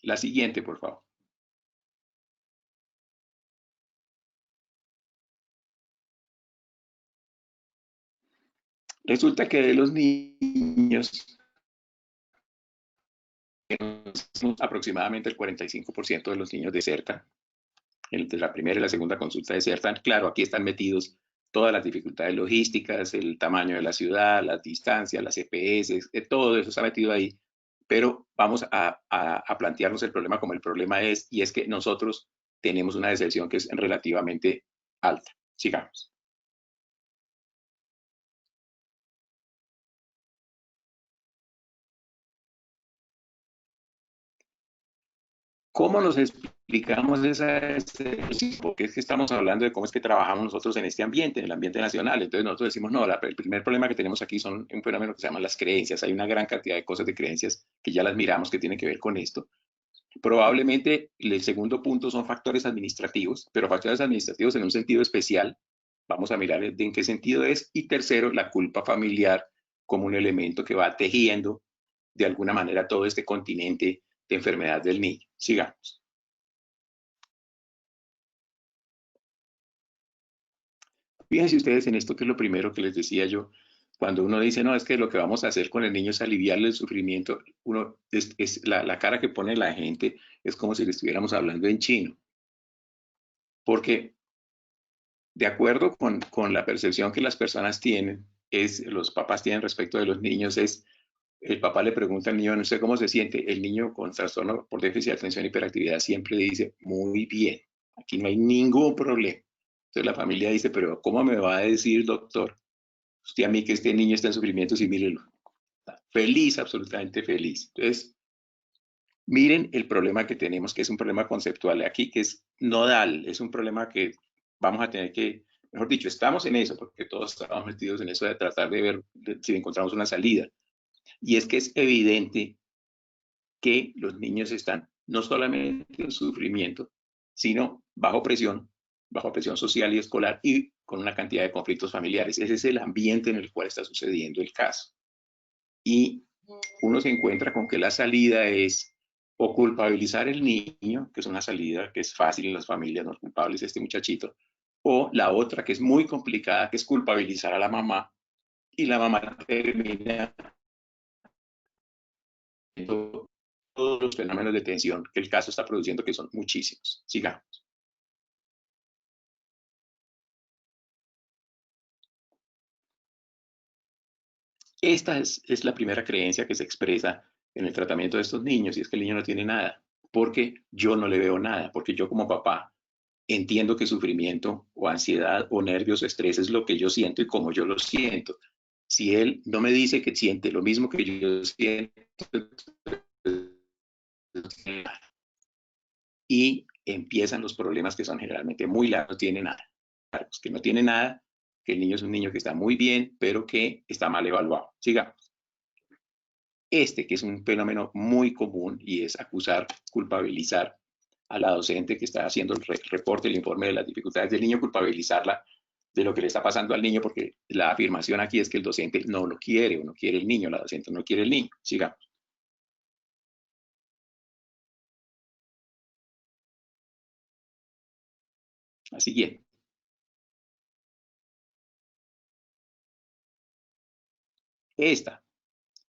La siguiente, por favor. Resulta que de los niños, aproximadamente el 45% de los niños desertan. Entre la primera y la segunda consulta desertan. Claro, aquí están metidos todas las dificultades logísticas, el tamaño de la ciudad, las distancias, las EPS, todo eso está metido ahí. Pero vamos a plantearnos el problema como el problema es, y es que nosotros tenemos una deserción que es relativamente alta. Sigamos. ¿Cómo nos explicamos esa deserción? Porque es que estamos hablando de cómo es que trabajamos nosotros en este ambiente, en el ambiente nacional. Entonces nosotros decimos, no, el primer problema que tenemos aquí son un fenómeno que se llama las creencias. Hay una gran cantidad de cosas de creencias que ya las miramos que tienen que ver con esto. Probablemente el segundo punto son factores administrativos, pero factores administrativos en un sentido especial. Vamos a mirar en qué sentido es. Y tercero, la culpa familiar como un elemento que va tejiendo de alguna manera todo este continente de enfermedad del niño. Sigamos. Fíjense ustedes en esto, que es lo primero que les decía yo. Cuando uno dice, no, es que lo que vamos a hacer con el niño es aliviarle el sufrimiento, la cara que pone la gente es como si le estuviéramos hablando en chino. Porque de acuerdo con la percepción que las personas tienen, los papás tienen respecto de los niños, el papá le pregunta al niño, no sé cómo se siente. El niño con trastorno por déficit de atención y hiperactividad siempre dice, muy bien, aquí no hay ningún problema. Entonces la familia dice, pero ¿cómo me va a decir, doctor, usted a mí que este niño está en sufrimiento? Sí, mírelo. Feliz, absolutamente feliz. Entonces, miren el problema que tenemos, que es un problema conceptual aquí, que es nodal, es un problema que vamos a tener que, mejor dicho, estamos en eso, porque todos estamos metidos en eso de tratar de ver si encontramos una salida. Y es que es evidente que los niños están no solamente en sufrimiento, sino bajo presión social y escolar, y con una cantidad de conflictos familiares. Ese es el ambiente en el cual está sucediendo el caso. Y uno se encuentra con que la salida es o culpabilizar al niño, que es una salida que es fácil en las familias, no culpables este muchachito, o la otra que es muy complicada, que es culpabilizar a la mamá, y la mamá termina todos los fenómenos de tensión que el caso está produciendo, que son muchísimos. Sigamos. Esta es la primera creencia que se expresa en el tratamiento de estos niños, y es que el niño no tiene nada, porque yo no le veo nada, porque yo como papá entiendo que sufrimiento o ansiedad o nervios o estrés es lo que yo siento y como yo lo siento. Si él no me dice que siente lo mismo que yo siento, y empiezan los problemas, que son generalmente muy largos. No tiene nada. Que no tiene nada, que el niño es un niño que está muy bien, pero que está mal evaluado. Sigamos. Que es un fenómeno muy común, y es acusar, culpabilizar a la docente que está haciendo el reporte, el informe de las dificultades del niño, culpabilizarla de lo que le está pasando al niño, porque la afirmación aquí es que el docente no lo quiere, o no quiere el niño, la docente no quiere el niño. Sigamos. La siguiente.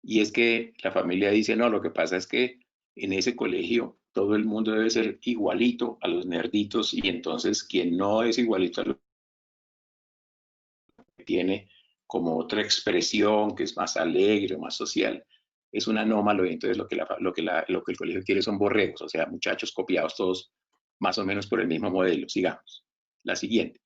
Y es que la familia dice, no, lo que pasa es que en ese colegio todo el mundo debe ser igualito a los nerditos, y entonces quien no es igualito a lo que tiene como otra expresión, que es más alegre o más social, es un anómalo. Y entonces lo que el colegio quiere son borregos, o sea, muchachos copiados todos más o menos por el mismo modelo. Sigamos. La siguiente.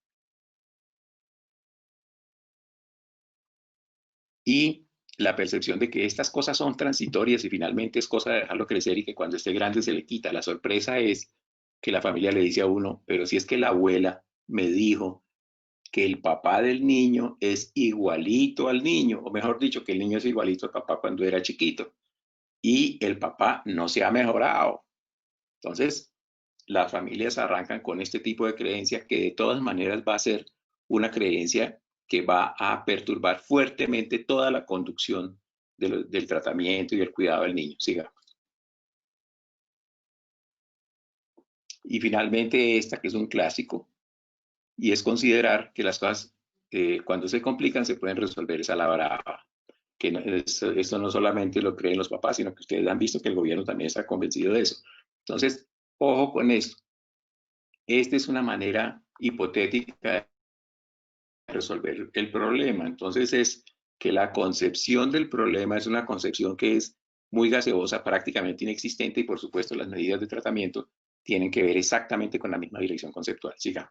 Y la percepción de que estas cosas son transitorias y finalmente es cosa de dejarlo crecer y que cuando esté grande se le quita. La sorpresa es que la familia le dice a uno, pero si es que la abuela me dijo que el papá del niño es igualito al niño, o mejor dicho, que el niño es igualito al papá cuando era chiquito, y el papá no se ha mejorado. Entonces, las familias arrancan con este tipo de creencia que de todas maneras va a ser una creencia que va a perturbar fuertemente toda la conducción del tratamiento y del cuidado del niño. Sigamos. Y finalmente esta, que es un clásico, y es considerar que las cosas cuando se complican se pueden resolver esa la brava. Que no, esto no solamente lo creen los papás, sino que ustedes han visto que el gobierno también está convencido de eso. Entonces, ojo con esto. Esta es una manera hipotética de resolver el problema. Entonces, es que la concepción del problema es una concepción que es muy gaseosa, prácticamente inexistente, y por supuesto las medidas de tratamiento tienen que ver exactamente con la misma dirección conceptual. Sigamos.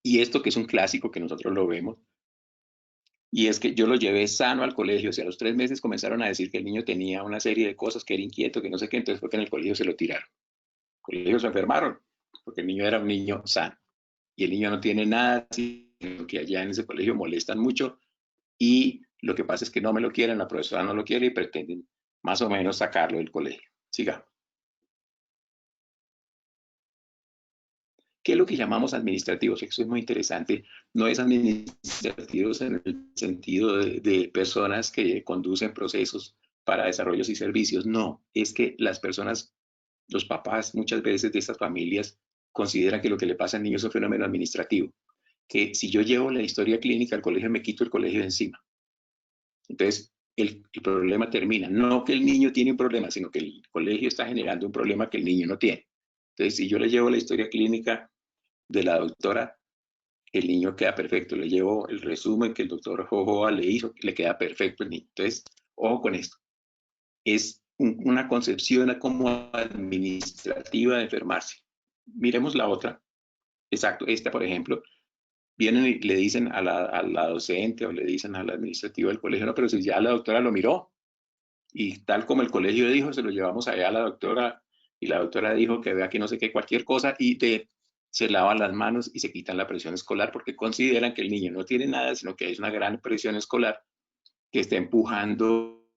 Y esto, que es un clásico que nosotros lo vemos, y es que yo lo llevé sano al colegio. O sea, a los 3 meses comenzaron a decir que el niño tenía una serie de cosas, que era inquieto, que no sé qué, entonces fue que en el colegio se lo tiraron. El colegio se enfermaron, porque el niño era un niño sano. Y el niño no tiene nada, sino que allá en ese colegio molestan mucho, y lo que pasa es que no me lo quieren, la profesora no lo quiere y pretenden más o menos sacarlo del colegio. Sigamos. ¿Qué es lo que llamamos administrativos? Eso es muy interesante. No es administrativos en el sentido de personas que conducen procesos para desarrollos y servicios. No, es que las personas, los papás muchas veces de estas familias consideran que lo que le pasa al niño es un fenómeno administrativo. Que si yo llevo la historia clínica al colegio, me quito el colegio de encima. Entonces, el problema termina. No que el niño tiene un problema, sino que el colegio está generando un problema que el niño no tiene. Entonces, si yo le llevo la historia clínica de la doctora, el niño queda perfecto. Le llevo el resumen que el doctor Jojoa le hizo, le queda perfecto el niño. Entonces, ojo con esto. Es una concepción como administrativa de enfermarse. Miremos la otra. Exacto, esta, por ejemplo, vienen y le dicen a la docente o le dicen al administrativo del colegio, no, pero si ya la doctora lo miró, y tal como el colegio dijo, se lo llevamos allá a la doctora, y la doctora dijo que vea que no sé qué, cualquier cosa, y se lavan las manos y se quitan la presión escolar porque consideran que el niño no tiene nada, sino que es una gran presión escolar que está empujando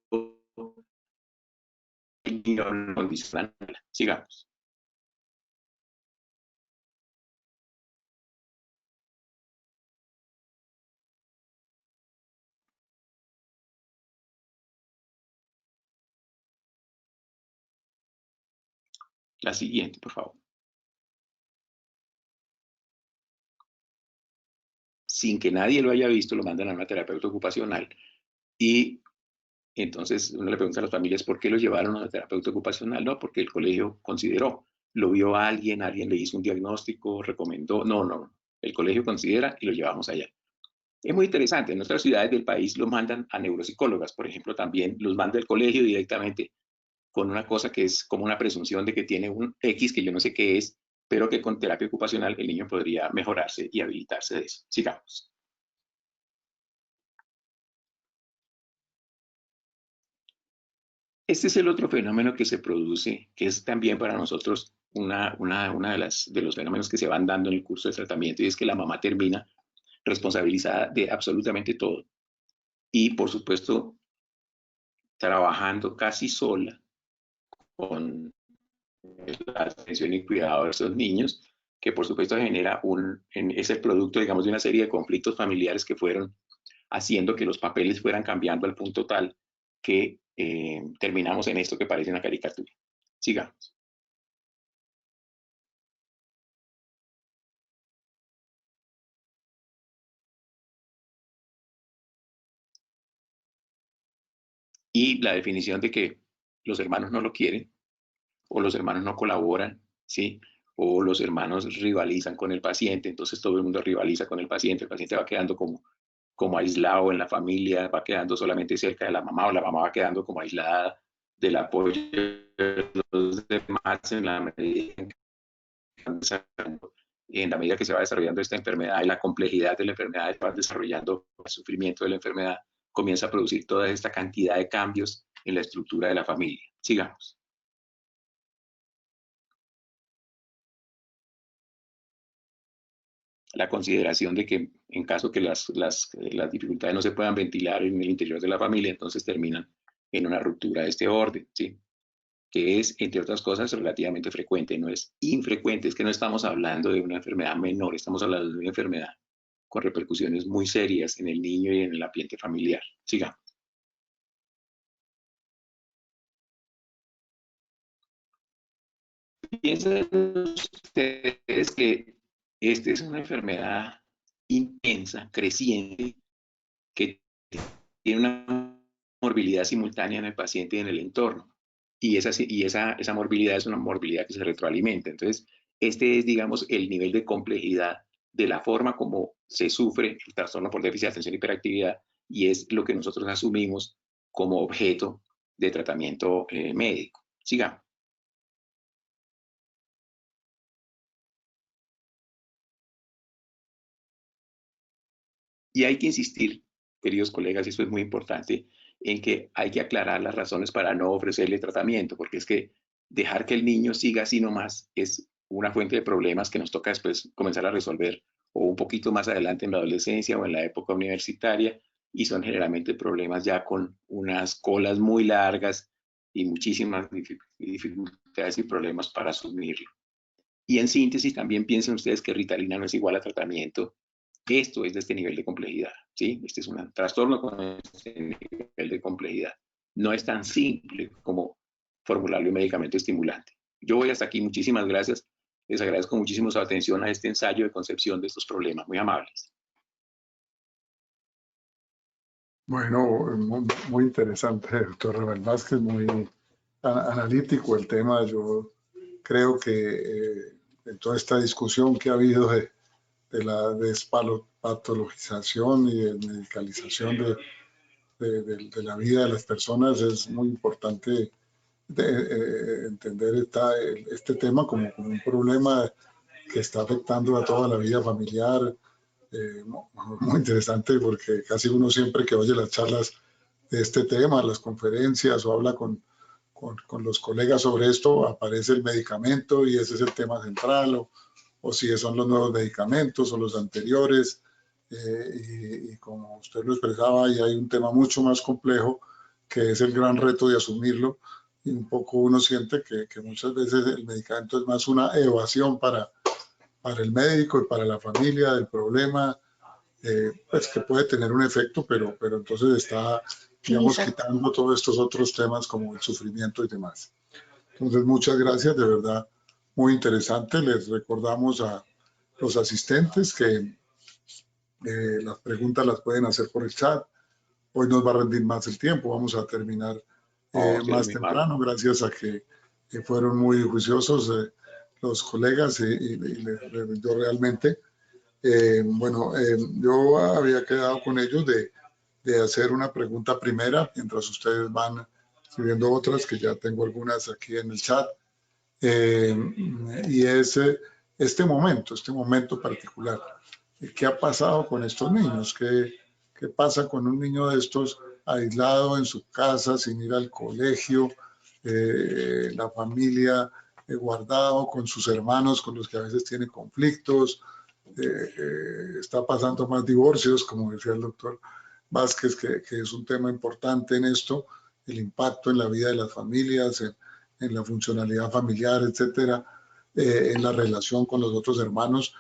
el niño a una condición. Sigamos. La siguiente, por favor. Sin que nadie lo haya visto, lo mandan a una terapeuta ocupacional, y entonces uno le pregunta a las familias por qué lo llevaron a una terapeuta ocupacional. No, porque el colegio consideró, lo vio a alguien le hizo un diagnóstico, recomendó. No. El colegio considera y lo llevamos allá. Es muy interesante. En otras ciudades del país los mandan a neuropsicólogas, por ejemplo, también los manda el colegio directamente con una cosa que es como una presunción de que tiene un X que yo no sé qué es, pero que con terapia ocupacional el niño podría mejorarse y habilitarse de eso. Sigamos. Este es el otro fenómeno que se produce, que es también para nosotros una de los fenómenos que se van dando en el curso de tratamiento, y es que la mamá termina responsabilizada de absolutamente todo. Y por supuesto, trabajando casi sola con la atención y cuidado de esos niños, que por supuesto genera es el producto, digamos, de una serie de conflictos familiares que fueron haciendo que los papeles fueran cambiando al punto tal que terminamos en esto que parece una caricatura. Sigamos. Y la definición de que los hermanos no lo quieren, o los hermanos no colaboran, ¿sí? O los hermanos rivalizan con el paciente, entonces todo el mundo rivaliza con el paciente va quedando como aislado en la familia, va quedando solamente cerca de la mamá, o la mamá va quedando como aislada del apoyo de los demás en la medida en que van desarrollando en la medida que se va desarrollando esta enfermedad y la complejidad de la enfermedad va desarrollando el sufrimiento de la enfermedad, comienza a producir toda esta cantidad de cambios en la estructura de la familia. Sigamos. La consideración de que en caso que las dificultades no se puedan ventilar en el interior de la familia, entonces terminan en una ruptura de este orden, ¿sí? Que es, entre otras cosas, relativamente frecuente, no es infrecuente, es que no estamos hablando de una enfermedad menor, estamos hablando de una enfermedad con repercusiones muy serias en el niño y en el ambiente familiar. Sigamos. Piensen ustedes que esta es una enfermedad intensa, creciente, que tiene una morbilidad simultánea en el paciente y en el entorno. Y esa morbilidad es una morbilidad que se retroalimenta. Entonces, este es, digamos, el nivel de complejidad de la forma como se sufre el trastorno por déficit de atención y hiperactividad, y es lo que nosotros asumimos como objeto de tratamiento médico. Sigamos. Y hay que insistir, queridos colegas, y esto es muy importante, en que hay que aclarar las razones para no ofrecerle tratamiento, porque es que dejar que el niño siga así nomás es una fuente de problemas que nos toca después comenzar a resolver o un poquito más adelante en la adolescencia o en la época universitaria, y son generalmente problemas ya con unas colas muy largas y muchísimas dificultades y problemas para asumirlo. Y en síntesis, también piensen ustedes que Ritalina no es igual a tratamiento. Esto es de este nivel de complejidad, ¿sí? Este es un trastorno con este nivel de complejidad. No es tan simple como formularle un medicamento estimulante. Yo voy hasta aquí. Muchísimas gracias. Les agradezco muchísimo su atención a este ensayo de concepción de estos problemas. Muy amables. Bueno, muy interesante, doctor Rebel Vázquez, muy analítico el tema. Yo creo que en toda esta discusión que ha habido de la despatologización y de medicalización de la vida de las personas, es muy importante entender este tema como un problema que está afectando a toda la vida familiar. Muy interesante, porque casi uno siempre que oye las charlas de este tema, las conferencias o habla con los colegas sobre esto, aparece el medicamento y ese es el tema central, o si son los nuevos medicamentos o los anteriores. Y como usted lo expresaba, y hay un tema mucho más complejo que es el gran reto de asumirlo, y un poco uno siente que muchas veces el medicamento es más una evasión para el médico y para la familia del problema, pues que puede tener un efecto, pero entonces está, digamos, quitando todos estos otros temas como el sufrimiento y demás. Entonces, muchas gracias, de verdad, muy interesante. Les recordamos a los asistentes que las preguntas las pueden hacer por el chat. Hoy nos va a rendir más el tiempo, vamos a terminar más temprano, gracias a que fueron muy juiciosos los colegas y yo realmente. Yo había quedado con ellos de hacer una pregunta primera, mientras ustedes van escribiendo otras, que ya tengo algunas aquí en el chat, y es este momento particular. ¿Qué ha pasado con estos niños? ¿Qué pasa con un niño de estos aislado en su casa, sin ir al colegio, la familia guardado con sus hermanos con los que a veces tiene conflictos? Está pasando más divorcios, como decía el doctor Vázquez, que es un tema importante en esto, el impacto en la vida de las familias, en la funcionalidad familiar, etcétera, en la relación con los otros hermanos.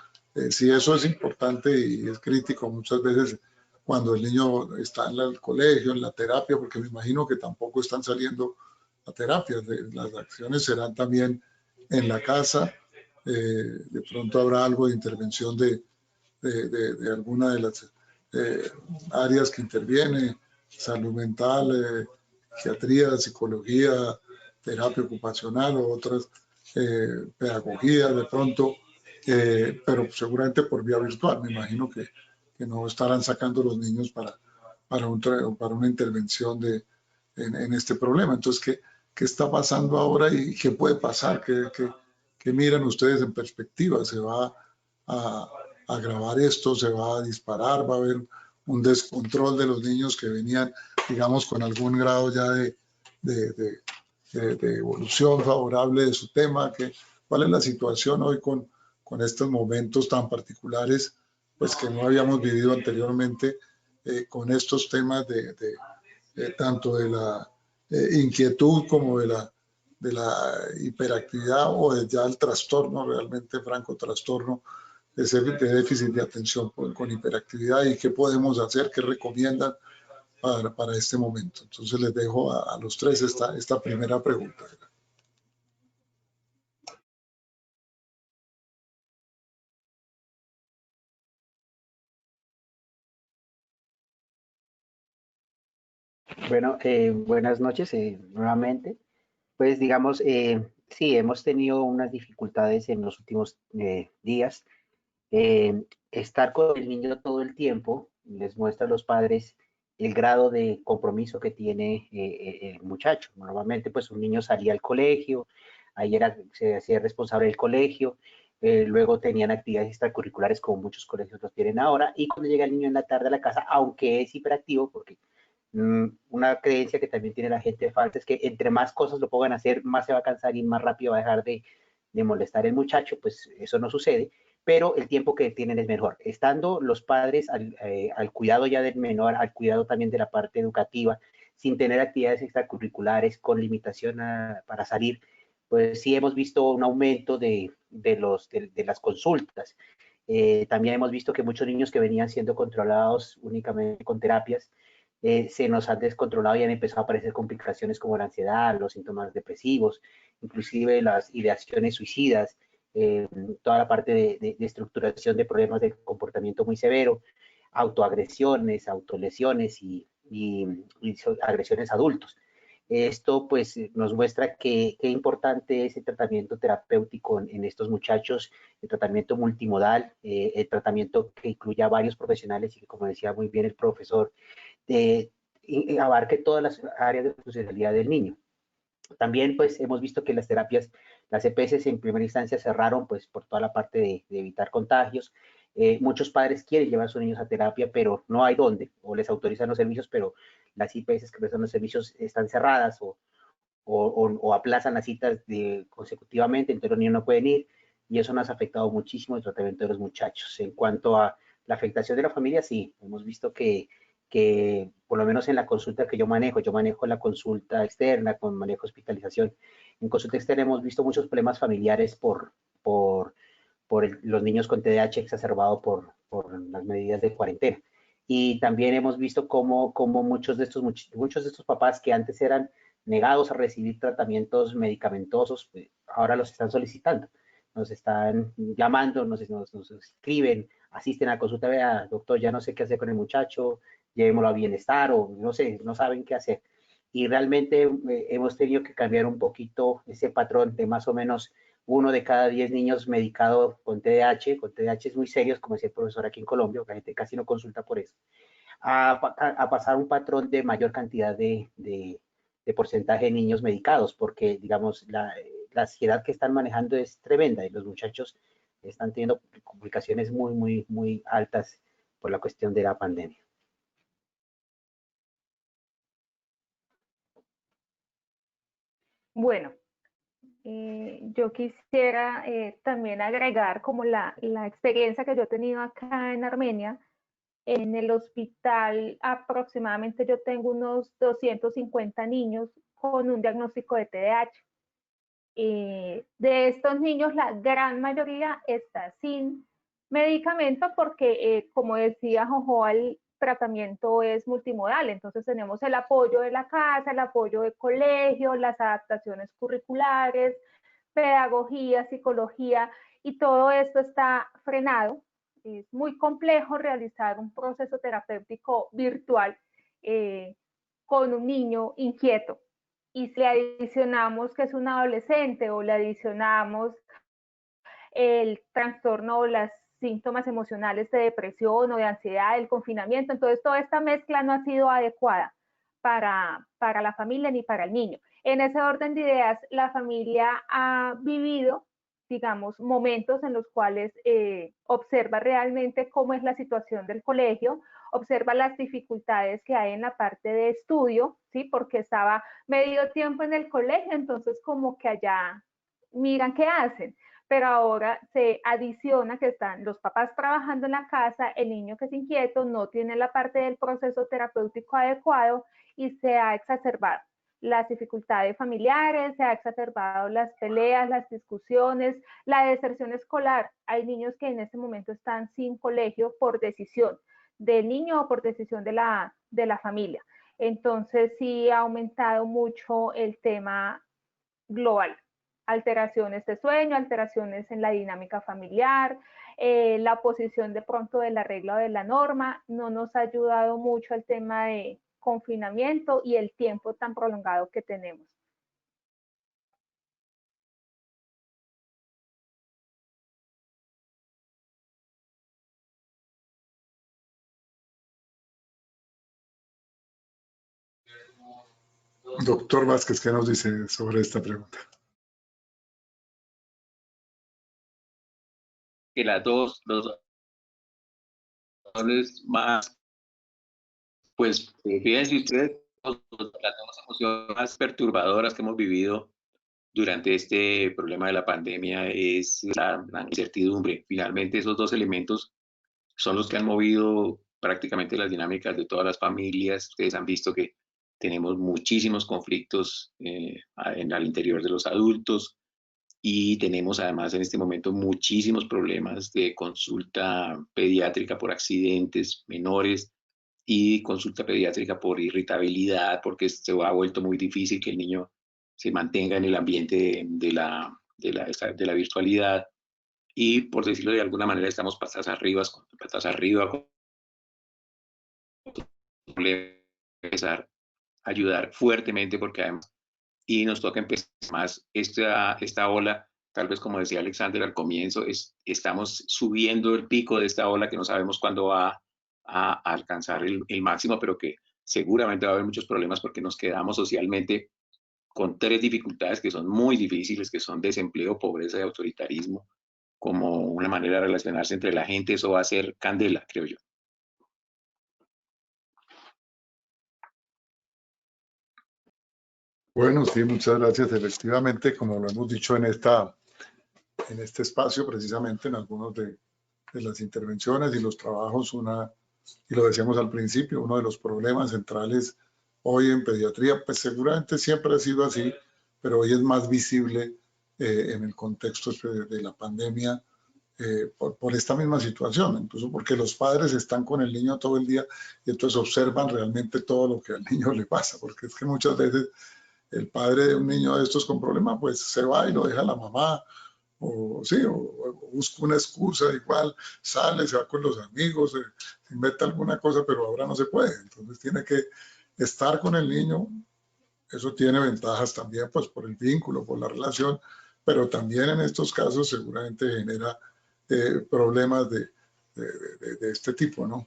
Sí, eso es importante y es crítico muchas veces cuando el niño está en el colegio, en la terapia, porque me imagino que tampoco están saliendo a terapia. Las acciones serán también en la casa. De pronto habrá algo de intervención de alguna de las áreas que interviene, salud mental, psiquiatría, psicología, terapia ocupacional o otras pedagogías de pronto, pero seguramente por vía virtual. Me imagino que no estarán sacando los niños para una intervención en este problema. Entonces, ¿qué está pasando ahora y qué puede pasar? ¿Qué miran ustedes en perspectiva? ¿Se va a agravar esto, se va a disparar, va a haber un descontrol de los niños que venían, digamos, con algún grado ya de evolución favorable de su tema. ¿Cuál es la situación hoy con estos momentos tan particulares, pues que no habíamos vivido anteriormente, con estos temas tanto de la inquietud como de la hiperactividad o de ya el trastorno, realmente franco trastorno de déficit de atención con hiperactividad, y qué podemos hacer, qué recomiendan para este momento? Entonces les dejo a los tres esta primera pregunta. Bueno, buenas noches nuevamente. Pues digamos, sí, hemos tenido unas dificultades en los últimos días. Estar con el niño todo el tiempo les muestra a los padres el grado de compromiso que tiene el muchacho. Normalmente, pues un niño salía al colegio, ayer se hacía responsable del colegio, luego tenían actividades extracurriculares como muchos colegios los tienen ahora, y cuando llega el niño en la tarde a la casa, aunque es hiperactivo, porque una creencia que también tiene la gente falsa es que entre más cosas lo pongan a hacer, más se va a cansar y más rápido va a dejar de molestar el muchacho. Pues eso no sucede, pero el tiempo que tienen es mejor. Estando los padres al cuidado ya del menor, al cuidado también de la parte educativa, sin tener actividades extracurriculares, con limitación para salir, pues sí hemos visto un aumento de las consultas. También hemos visto que muchos niños que venían siendo controlados únicamente con terapias, se nos han descontrolado y han empezado a aparecer complicaciones como la ansiedad, los síntomas depresivos, inclusive las ideaciones suicidas, toda la parte de estructuración de problemas de comportamiento muy severo, autoagresiones, autolesiones y agresiones a adultos. Esto pues nos muestra qué importante es el tratamiento terapéutico en estos muchachos, el tratamiento multimodal, el tratamiento que incluya a varios profesionales y que, como decía muy bien el profesor, abarque todas las áreas de funcionalidad del niño. También pues hemos visto que las terapias, las EPS en primera instancia cerraron pues por toda la parte de evitar contagios. Muchos padres quieren llevar a sus niños a terapia, pero no hay dónde, o les autorizan los servicios, pero las IPS que prestan los servicios están cerradas o aplazan las citas consecutivamente, entonces los niños no pueden ir, y eso nos ha afectado muchísimo el tratamiento de los muchachos. En cuanto a la afectación de la familia, sí, hemos visto que por lo menos en la consulta que yo manejo la consulta externa, manejo hospitalización. En consulta externa hemos visto muchos problemas familiares por los niños con TDAH exacerbado por las medidas de cuarentena. Y también hemos visto cómo muchos de estos papás que antes eran negados a recibir tratamientos medicamentosos, ahora los están solicitando. Nos están llamando, nos escriben, asisten a la consulta, vea, doctor, ya no sé qué hacer con el muchacho, llevémoslo a bienestar, o no sé, no saben qué hacer. Y realmente hemos tenido que cambiar un poquito ese patrón de más o menos 1 de cada 10 niños medicado con TDAH es muy serios, como decía el profesor aquí en Colombia, la gente casi no consulta por eso, a pasar un patrón de mayor cantidad de porcentaje de niños medicados, porque digamos la ansiedad que están manejando es tremenda y los muchachos están teniendo complicaciones muy altas por la cuestión de la pandemia. Bueno, yo quisiera también agregar como la experiencia que yo he tenido acá en Armenia. En el hospital aproximadamente yo tengo unos 250 niños con un diagnóstico de TDAH. De estos niños, la gran mayoría está sin medicamento porque, como decía Jojoa, el tratamiento es multimodal. Entonces tenemos el apoyo de la casa, el apoyo de colegio, las adaptaciones curriculares, pedagogía, psicología, y todo esto está frenado. Es muy complejo realizar un proceso terapéutico virtual con un niño inquieto. Y si le adicionamos que es un adolescente o le adicionamos el trastorno o los síntomas emocionales de depresión o de ansiedad, el confinamiento, entonces toda esta mezcla no ha sido adecuada para la familia ni para el niño. En ese orden de ideas, la familia ha vivido digamos, momentos en los cuales observa realmente cómo es la situación del colegio, observa las dificultades que hay en la parte de estudio, ¿sí? Porque estaba medio tiempo en el colegio, entonces como que allá miran qué hacen. Pero ahora se adiciona que están los papás trabajando en la casa, el niño que es inquieto, no tiene la parte del proceso terapéutico adecuado y se ha exacerbado las dificultades familiares, se ha exacerbado las peleas, las discusiones, la deserción escolar. Hay niños que en este momento están sin colegio por decisión del niño o por decisión de la familia. Entonces sí ha aumentado mucho el tema global. Alteraciones de sueño, alteraciones en la dinámica familiar, la oposición de pronto de la regla o de la norma, no nos ha ayudado mucho el tema de confinamiento y el tiempo tan prolongado que tenemos. Doctor Vázquez, ¿qué nos dice sobre esta pregunta? Que las dos más, pues fíjense ustedes, las dos emociones más perturbadoras que hemos vivido durante este problema de la pandemia es la incertidumbre. Finalmente esos dos elementos son los que han movido prácticamente las dinámicas de todas las familias. Ustedes han visto que tenemos muchísimos conflictos al interior de los adultos y tenemos además en este momento muchísimos problemas de consulta pediátrica por accidentes menores y consulta pediátrica por irritabilidad, porque se ha vuelto muy difícil que el niño se mantenga en el ambiente de la virtualidad. Y por decirlo de alguna manera, estamos patas arriba con empezar a ayudar fuertemente porque además, y nos toca empezar más esta ola, tal vez como decía Alexander al comienzo, estamos subiendo el pico de esta ola que no sabemos cuándo va a alcanzar el máximo, pero que seguramente va a haber muchos problemas porque nos quedamos socialmente con tres dificultades que son muy difíciles, que son desempleo, pobreza y autoritarismo, como una manera de relacionarse entre la gente. Eso va a ser candela, creo yo. Bueno, sí, muchas gracias. Efectivamente, como lo hemos dicho en este espacio, precisamente en algunos de las intervenciones y los trabajos, y lo decíamos al principio, uno de los problemas centrales hoy en pediatría, pues seguramente siempre ha sido así, pero hoy es más visible en el contexto de la pandemia por esta misma situación, incluso porque los padres están con el niño todo el día y entonces observan realmente todo lo que al niño le pasa, porque es que muchas veces el padre de un niño de estos con problemas, pues se va y lo deja la mamá, o sí, o busca una excusa, igual sale, se va con los amigos, se inventa alguna cosa, pero ahora no se puede. Entonces tiene que estar con el niño. Eso tiene ventajas también, pues por el vínculo, por la relación, pero también en estos casos seguramente genera problemas de este tipo, ¿no?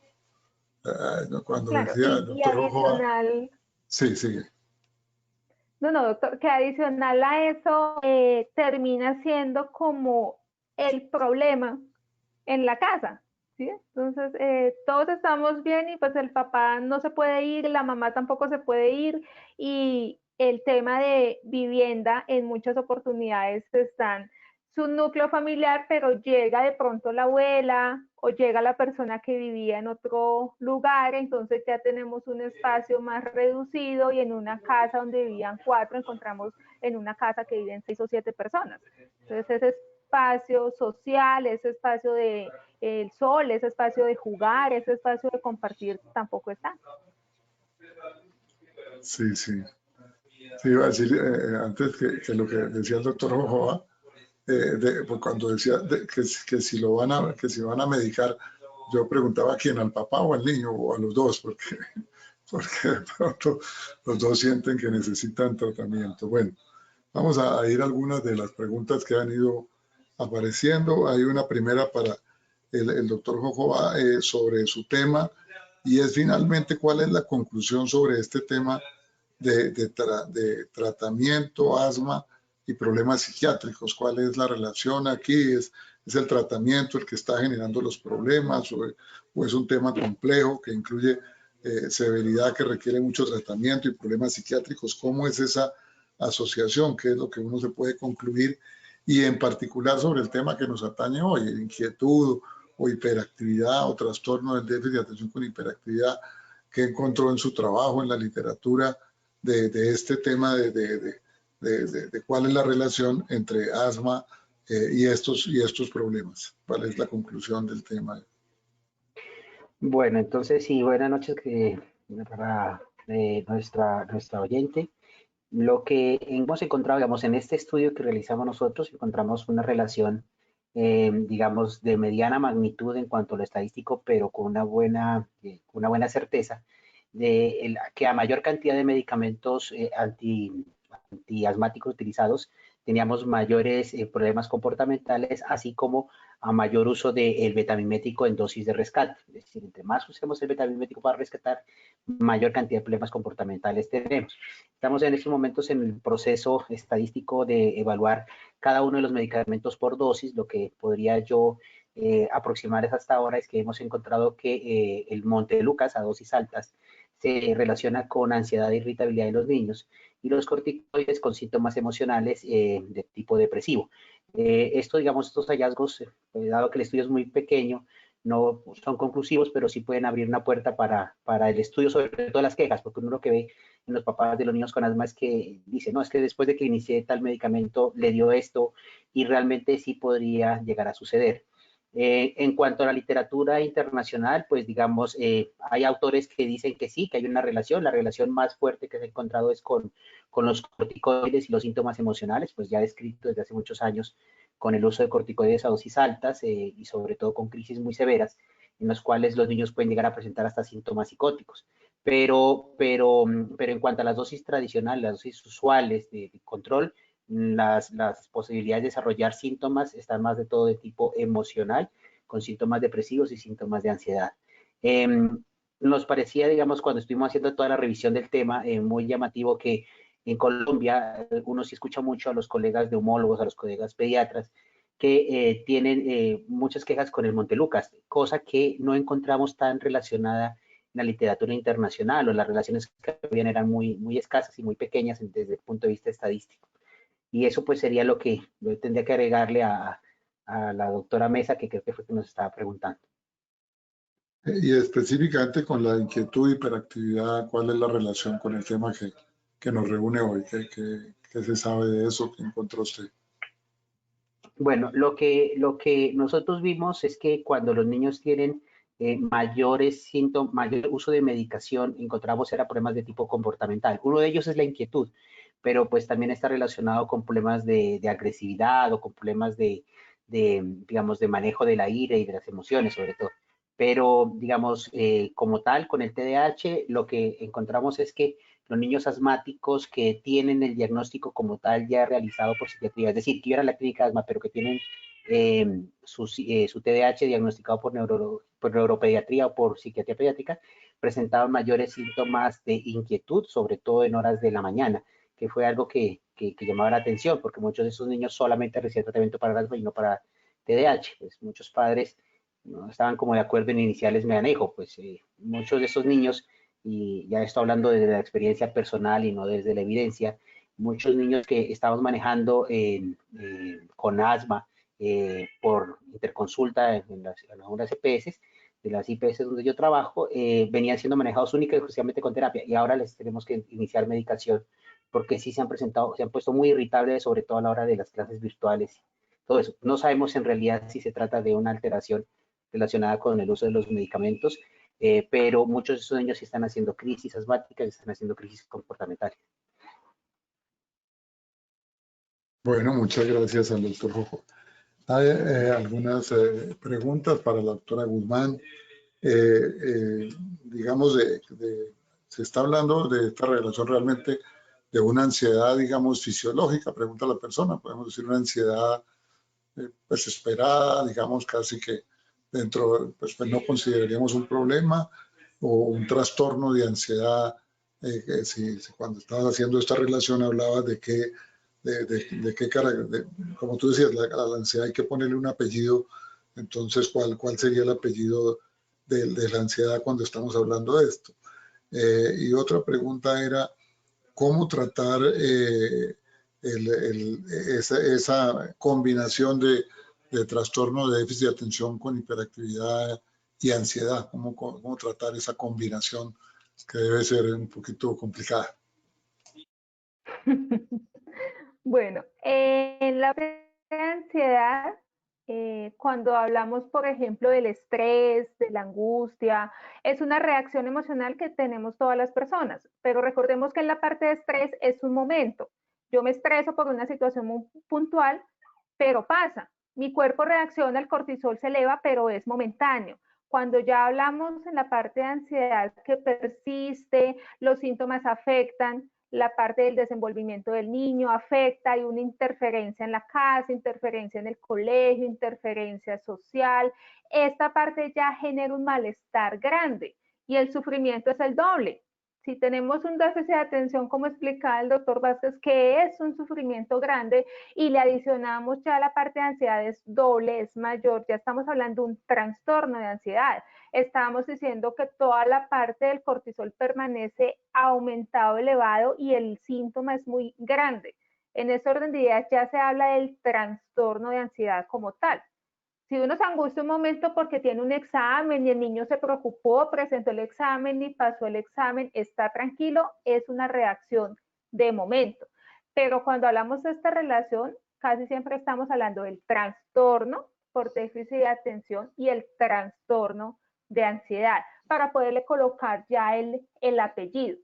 Cuando Claro, decía el y doctor Rojo, adicional, sí, sigue. no, doctor, que adicional a eso termina siendo como el problema en la casa, ¿sí? Entonces, todos estamos bien y pues el papá no se puede ir, la mamá tampoco se puede ir y el tema de vivienda en muchas oportunidades están su núcleo familiar, pero llega de pronto la abuela o llega la persona que vivía en otro lugar, entonces ya tenemos un espacio más reducido y en una casa donde vivían 4 encontramos en una casa que viven 6 o 7 personas. Entonces ese espacio social, ese espacio de el sol, ese espacio de jugar, ese espacio de compartir tampoco está. Sí, sí. Sí, iba a decir antes que lo que decía el doctor Jojoa, pues cuando decía que si van a medicar, yo preguntaba a quién, al papá o al niño o a los dos, porque de pronto los dos sienten que necesitan tratamiento. Bueno, vamos a ir a algunas de las preguntas que han ido apareciendo. Hay una primera para el doctor Jojoa sobre su tema y es finalmente cuál es la conclusión sobre este tema de tratamiento, asma y problemas psiquiátricos. ¿Cuál es la relación aquí? ¿Es el tratamiento el que está generando los problemas o es un tema complejo que incluye severidad que requiere mucho tratamiento y problemas psiquiátricos? ¿Cómo es esa asociación? ¿Qué es lo que uno se puede concluir? Y en particular sobre el tema que nos atañe hoy, inquietud o hiperactividad o trastorno del déficit de atención con hiperactividad, ¿qué encontró en su trabajo, en la literatura de este tema de cuál es la relación entre asma y estos problemas? ¿Cuál es la conclusión del tema? Bueno, entonces sí, buenas noches para nuestra oyente. Lo que hemos encontrado, digamos, en este estudio que realizamos nosotros, encontramos una relación, digamos, de mediana magnitud en cuanto a lo estadístico, pero con una buena certeza de que a mayor cantidad de medicamentos antiasmáticos utilizados, teníamos mayores problemas comportamentales, así como a mayor uso del betamimético en dosis de rescate. Es decir, entre más usemos el betamimético para rescatar, mayor cantidad de problemas comportamentales tenemos. Estamos en estos momentos en el proceso estadístico de evaluar cada uno de los medicamentos por dosis. Lo que podría yo aproximar hasta ahora es que hemos encontrado que el Montelukast a dosis altas se relaciona con ansiedad e irritabilidad de los niños y los corticoides con síntomas emocionales de tipo depresivo. Estos hallazgos, dado que el estudio es muy pequeño, no son conclusivos, pero sí pueden abrir una puerta para el estudio, sobre todo las quejas, porque uno lo que ve en los papás de los niños con asma es que dice, no, es que después de que inicié tal medicamento le dio esto y realmente sí podría llegar a suceder. En cuanto a la literatura internacional, pues digamos, hay autores que dicen que sí, que hay una relación. La relación más fuerte que se ha encontrado es con los corticoides y los síntomas emocionales, pues ya descrito desde hace muchos años con el uso de corticoides a dosis altas y sobre todo con crisis muy severas, en los cuales los niños pueden llegar a presentar hasta síntomas psicóticos. Pero en cuanto a las dosis tradicionales, las dosis usuales de control, las posibilidades de desarrollar síntomas están más de todo de tipo emocional, con síntomas depresivos y síntomas de ansiedad. Nos parecía, digamos, cuando estuvimos haciendo toda la revisión del tema, muy llamativo que en Colombia uno sí escucha mucho a los colegas neumólogos, a los colegas pediatras, que tienen muchas quejas con el Montelukast, cosa que no encontramos tan relacionada en la literatura internacional, o las relaciones que habían eran muy escasas y muy pequeñas desde el punto de vista estadístico. Y eso pues sería lo que yo tendría que agregarle a la doctora Mesa, que creo que fue que nos estaba preguntando. Y específicamente con la inquietud y hiperactividad, ¿cuál es la relación con el tema que nos reúne hoy? ¿Qué se sabe de eso? ¿Qué encontró usted? Bueno, lo que nosotros vimos es que cuando los niños tienen mayores síntomas, mayor uso de medicación, encontramos era problemas de tipo comportamental. Uno de ellos es la inquietud, pero pues también está relacionado con problemas de agresividad o con problemas digamos, de manejo de la ira y de las emociones, sobre todo. Pero, digamos, como tal, con el TDAH, lo que encontramos es que los niños asmáticos que tienen el diagnóstico como tal ya realizado por psiquiatría, es decir, que iban a la clínica de asma, pero que tienen su TDAH diagnosticado por neuropediatría o por psiquiatría pediátrica, presentaban mayores síntomas de inquietud, sobre todo en horas de la mañana, que fue algo que llamaba la atención, porque muchos de esos niños solamente reciben tratamiento para el asma y no para TDAH. Pues muchos padres no estaban como de acuerdo en iniciarles manejo, pues muchos de esos niños, y ya estoy hablando desde la experiencia personal y no desde la evidencia, muchos niños que estamos manejando con asma por interconsulta en algunas EPS, de las IPS donde yo trabajo, venían siendo manejados únicamente y exclusivamente con terapia, y ahora les tenemos que iniciar medicación porque sí se han puesto muy irritables, sobre todo a la hora de las clases virtuales, todo eso. No sabemos en realidad si se trata de una alteración relacionada con el uso de los medicamentos, pero muchos de esos niños sí están haciendo crisis asmáticas, están haciendo crisis comportamentales. Bueno, muchas gracias al doctor Rojo. Hay algunas preguntas para la doctora Guzmán. Digamos, se está hablando de esta relación realmente de una ansiedad, digamos, fisiológica, pregunta la persona, podemos decir una ansiedad pues esperada, digamos, casi que dentro, pues no consideraríamos un problema o un trastorno de ansiedad. Si cuando estabas haciendo esta relación hablabas de que de qué cara, como tú decías, a la ansiedad hay que ponerle un apellido. Entonces, ¿cuál sería el apellido de la ansiedad cuando estamos hablando de esto? Y otra pregunta era, ¿cómo tratar esa combinación de trastorno de déficit de atención con hiperactividad y ansiedad? ¿Cómo tratar esa combinación que debe ser un poquito complicada? Bueno, en la ansiedad, cuando hablamos, por ejemplo, del estrés, de la angustia, es una reacción emocional que tenemos todas las personas, pero recordemos que en la parte de estrés es un momento. Yo me estreso por una situación muy puntual, pero pasa. Mi cuerpo reacciona, el cortisol se eleva, pero es momentáneo. Cuando ya hablamos en la parte de ansiedad que persiste, los síntomas afectan, la parte del desenvolvimiento del niño afecta, hay una interferencia en la casa, interferencia en el colegio, interferencia social. Esta parte ya genera un malestar grande y el sufrimiento es el doble. Si tenemos un déficit de atención, como explicaba el doctor Vázquez, que es un sufrimiento grande, y le adicionamos ya la parte de ansiedad es doble, es mayor, ya estamos hablando de un trastorno de ansiedad. Estábamos diciendo que toda la parte del cortisol permanece aumentado, elevado, y el síntoma es muy grande. En ese orden de ideas ya se habla del trastorno de ansiedad como tal. Si uno se angustia un momento porque tiene un examen y el niño se preocupó, presentó el examen y pasó el examen, está tranquilo, es una reacción de momento. Pero cuando hablamos de esta relación, casi siempre estamos hablando del trastorno por déficit de atención y el trastorno de ansiedad, para poderle colocar ya el apellido.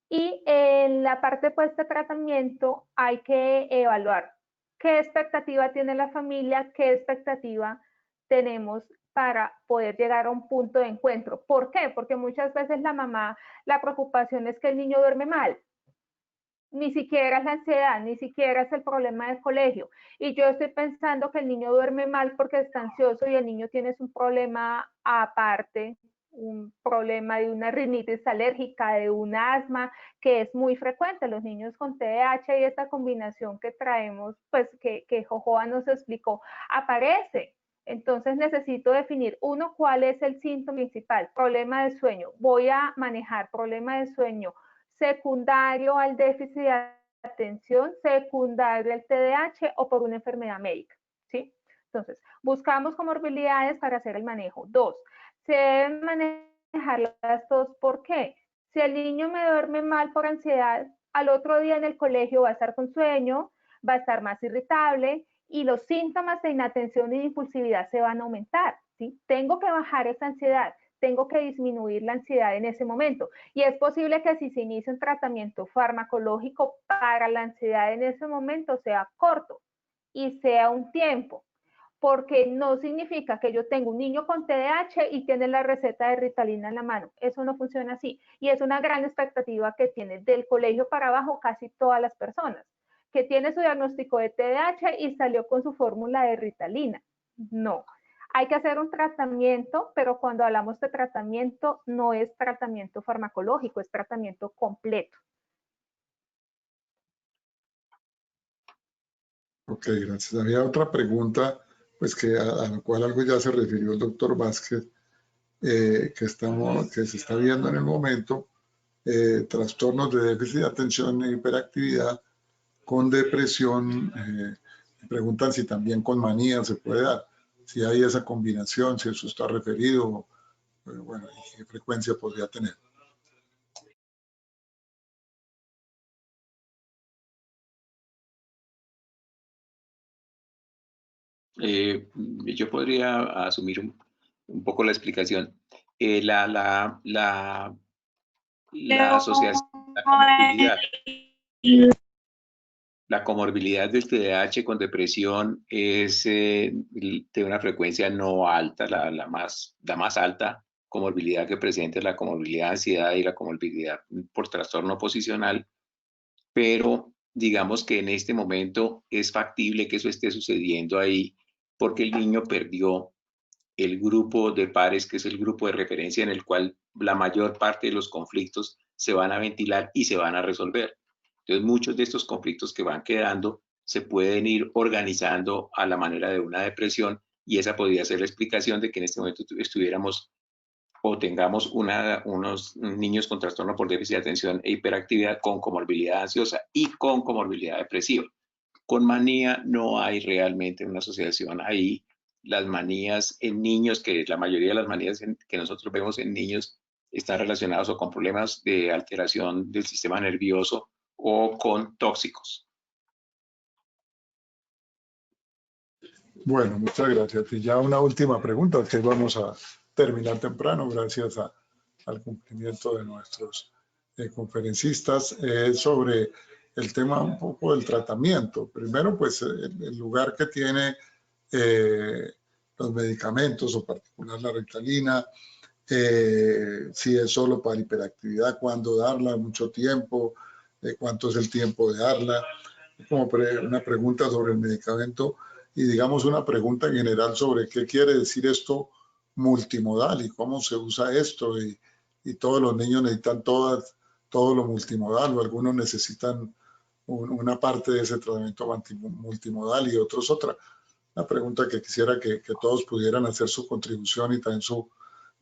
Y en la parte pues, de tratamiento hay que evaluar qué expectativa tiene la familia, qué expectativa tenemos para poder llegar a un punto de encuentro. ¿Por qué? Porque muchas veces la mamá, la preocupación es que el niño duerme mal. Ni siquiera es la ansiedad, ni siquiera es el problema del colegio. Y yo estoy pensando que el niño duerme mal porque está ansioso y el niño tiene un problema aparte, un problema de una rinitis alérgica, de un asma, que es muy frecuente. Los niños con TDAH y esta combinación que traemos, pues que Jojoa nos explicó, aparece. Entonces necesito definir, uno, cuál es el síntoma principal, problema de sueño. Voy a manejar problema de sueño secundario al déficit de atención, secundario al TDAH o por una enfermedad médica, ¿sí? Entonces, buscamos comorbilidades para hacer el manejo. 2, se deben manejar las dos. ¿Por qué? Si el niño me duerme mal por ansiedad, al otro día en el colegio va a estar con sueño, va a estar más irritable y los síntomas de inatención y de impulsividad se van a aumentar, ¿sí? Tengo que bajar esa ansiedad, tengo que disminuir la ansiedad en ese momento. Y es posible que si se inicia un tratamiento farmacológico para la ansiedad en ese momento sea corto y sea un tiempo, porque no significa que yo tengo un niño con TDAH y tiene la receta de Ritalina en la mano. Eso no funciona así. Y es una gran expectativa que tiene del colegio para abajo casi todas las personas, que tiene su diagnóstico de TDAH y salió con su fórmula de Ritalina. No. Hay que hacer un tratamiento, pero cuando hablamos de tratamiento no es tratamiento farmacológico, es tratamiento completo. Ok, gracias. Había otra pregunta, pues que a la cual algo ya se refirió el doctor Vázquez, que se está viendo en el momento, trastornos de déficit de atención e hiperactividad con depresión. Preguntan si también con manía se puede dar, si hay esa combinación, si eso está referido, bueno, y qué frecuencia podría tener. Yo podría asumir un poco la explicación. La asociación, la comorbilidad del TDAH con depresión es de una frecuencia no alta, la más alta comorbilidad que presenta es la comorbilidad de ansiedad y la comorbilidad por trastorno posicional, pero digamos que en este momento es factible que eso esté sucediendo ahí porque el niño perdió el grupo de pares, que es el grupo de referencia en el cual la mayor parte de los conflictos se van a ventilar y se van a resolver. Entonces, muchos de estos conflictos que van quedando se pueden ir organizando a la manera de una depresión, y esa podría ser la explicación de que en este momento estuviéramos o tengamos unos niños con trastorno por déficit de atención e hiperactividad con comorbilidad ansiosa y con comorbilidad depresiva. Con manía no hay realmente una asociación ahí. Las manías en niños, que la mayoría de las manías que nosotros vemos en niños están relacionadas o con problemas de alteración del sistema nervioso o con tóxicos. Bueno, muchas gracias. Y ya una última pregunta, que vamos a terminar temprano gracias al cumplimiento de nuestros conferencistas, sobre el tema un poco del tratamiento. Primero, pues el lugar que tiene los medicamentos, o particular la Ritalina, si es solo para hiperactividad, cuándo darla, mucho tiempo, cuánto es el tiempo de darla, como una pregunta sobre el medicamento, y digamos una pregunta en general sobre qué quiere decir esto multimodal y cómo se usa esto, y todos los niños necesitan todo lo multimodal, o algunos necesitan una parte de ese tratamiento multimodal y otros otra. Una pregunta que quisiera que todos pudieran hacer su contribución y también su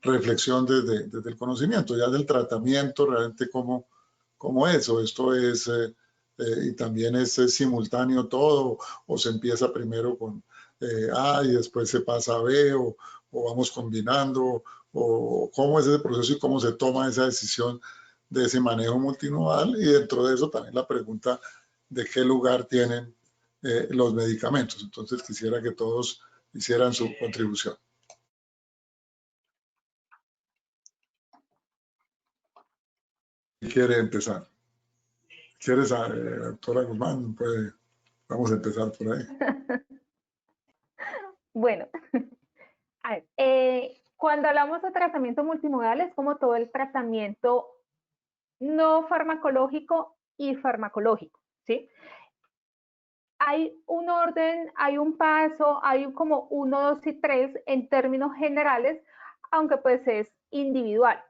reflexión desde el conocimiento, ya del tratamiento, realmente cómo es, o esto es, y también es simultáneo todo, o se empieza primero con A y después se pasa a B, o vamos combinando, o cómo es ese proceso y cómo se toma esa decisión de ese manejo multimodal, y dentro de eso también la pregunta de qué lugar tienen los medicamentos. Entonces quisiera que todos hicieran su contribución. ¿Quién quiere empezar? ¿Quieres, doctora Guzmán? Pues vamos a empezar por ahí. Bueno, a ver, cuando hablamos de tratamiento multimodal es como todo el tratamiento no farmacológico y farmacológico, ¿sí? Hay un orden, hay un paso, hay como 1, 2 y 3 en términos generales, aunque pues es individual,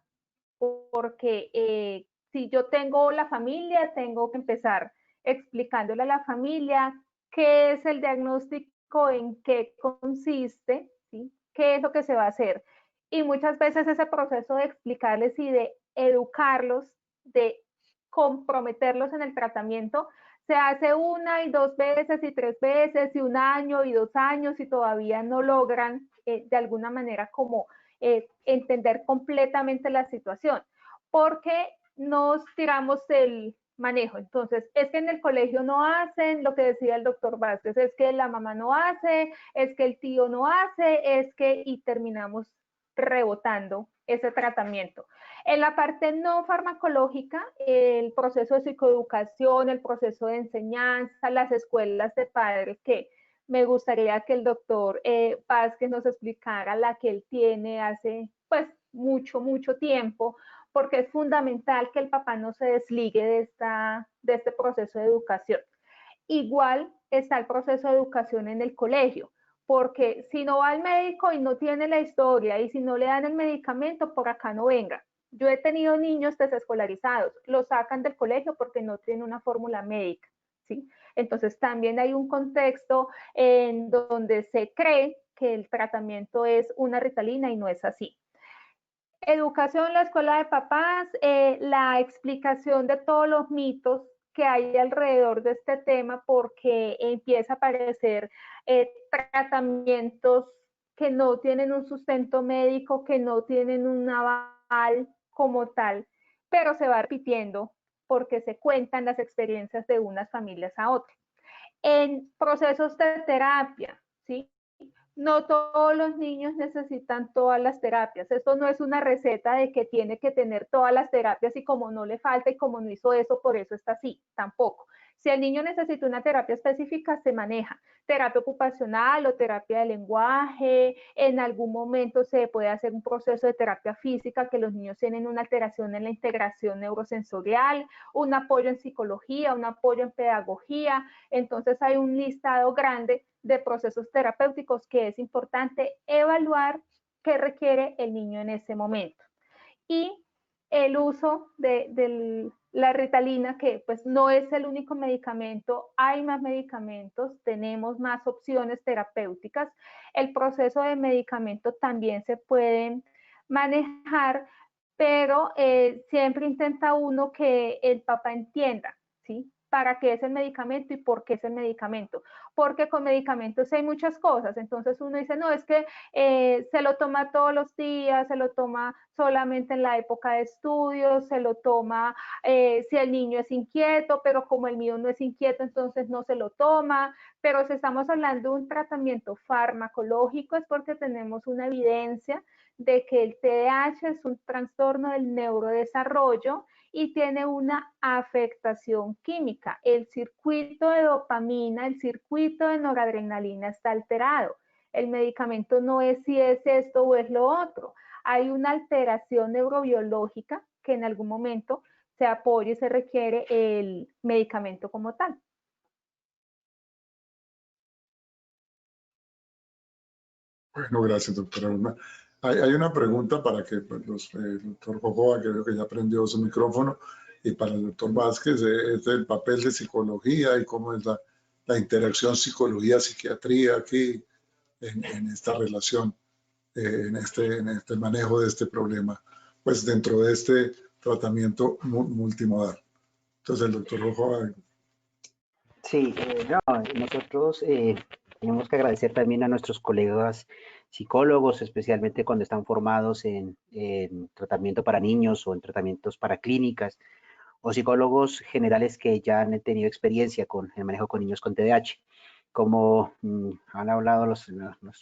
porque si yo tengo la familia, tengo que empezar explicándole a la familia qué es el diagnóstico, en qué consiste, ¿sí? Qué es lo que se va a hacer. Y muchas veces ese proceso de explicarles y de educarlos, de comprometerlos en el tratamiento, se hace 1 y 2 veces y 3 veces y 1 año y 2 años y todavía no logran de alguna manera como entender completamente la situación, porque nos tiramos el manejo. Entonces, es que en el colegio no hacen lo que decía el doctor Vázquez, es que la mamá no hace, es que el tío no hace, es que, y terminamos rebotando ese tratamiento. En la parte no farmacológica, el proceso de psicoeducación, el proceso de enseñanza, las escuelas de padres, que me gustaría que el doctor Vázquez nos explicara la que él tiene hace pues mucho tiempo, porque es fundamental que el papá no se desligue de este proceso de educación. Igual está el proceso de educación en el colegio, porque si no va al médico y no tiene la historia, y si no le dan el medicamento, por acá no venga. Yo he tenido niños desescolarizados, los sacan del colegio porque no tienen una fórmula médica, ¿sí? Entonces también hay un contexto en donde se cree que el tratamiento es una Ritalina y no es así. Educación, la escuela de papás, la explicación de todos los mitos que hay alrededor de este tema, porque empieza a aparecer tratamientos que no tienen un sustento médico, que no tienen un aval como tal, pero se va repitiendo porque se cuentan las experiencias de unas familias a otras. En procesos de terapia, ¿sí? No todos los niños necesitan todas las terapias. Esto no es una receta de que tiene que tener todas las terapias y como no le falta y como no hizo eso, por eso está así. Tampoco. Si el niño necesita una terapia específica, se maneja. Terapia ocupacional o terapia de lenguaje. En algún momento se puede hacer un proceso de terapia física, que los niños tienen una alteración en la integración neurosensorial, un apoyo en psicología, un apoyo en pedagogía. Entonces hay un listado grande de procesos terapéuticos que es importante evaluar qué requiere el niño en ese momento. Y el uso del La Ritalina, que pues no es el único medicamento, hay más medicamentos, tenemos más opciones terapéuticas. El proceso de medicamento también se puede manejar, pero siempre intenta uno que el papá entienda, ¿sí? Para qué es el medicamento y por qué es el medicamento. Porque con medicamentos hay muchas cosas. Entonces uno dice, no, es que se lo toma todos los días, se lo toma solamente en la época de estudios, se lo toma si el niño es inquieto, pero como el mío no es inquieto, entonces no se lo toma. Pero si estamos hablando de un tratamiento farmacológico es porque tenemos una evidencia de que el TDAH es un trastorno del neurodesarrollo y tiene una afectación química. El circuito de dopamina, el circuito de noradrenalina está alterado. El medicamento no es si es esto o es lo otro. Hay una alteración neurobiológica que en algún momento se apoya y se requiere el medicamento como tal. Bueno, gracias, doctora Alma. Hay una pregunta para que pues, el doctor Jojoa, que veo que ya prendió su micrófono, y para el doctor Vázquez, es el papel de psicología y cómo es la interacción psicología-psiquiatría aquí en esta relación, en este manejo de este problema, pues dentro de este tratamiento multimodal. Entonces, el doctor Jojoa. Sí, no, nosotros tenemos que agradecer también a nuestros colegas psicólogos, especialmente cuando están formados en tratamiento para niños o en tratamientos para clínicas, o psicólogos generales que ya han tenido experiencia con el manejo con niños con TDAH. Como han hablado los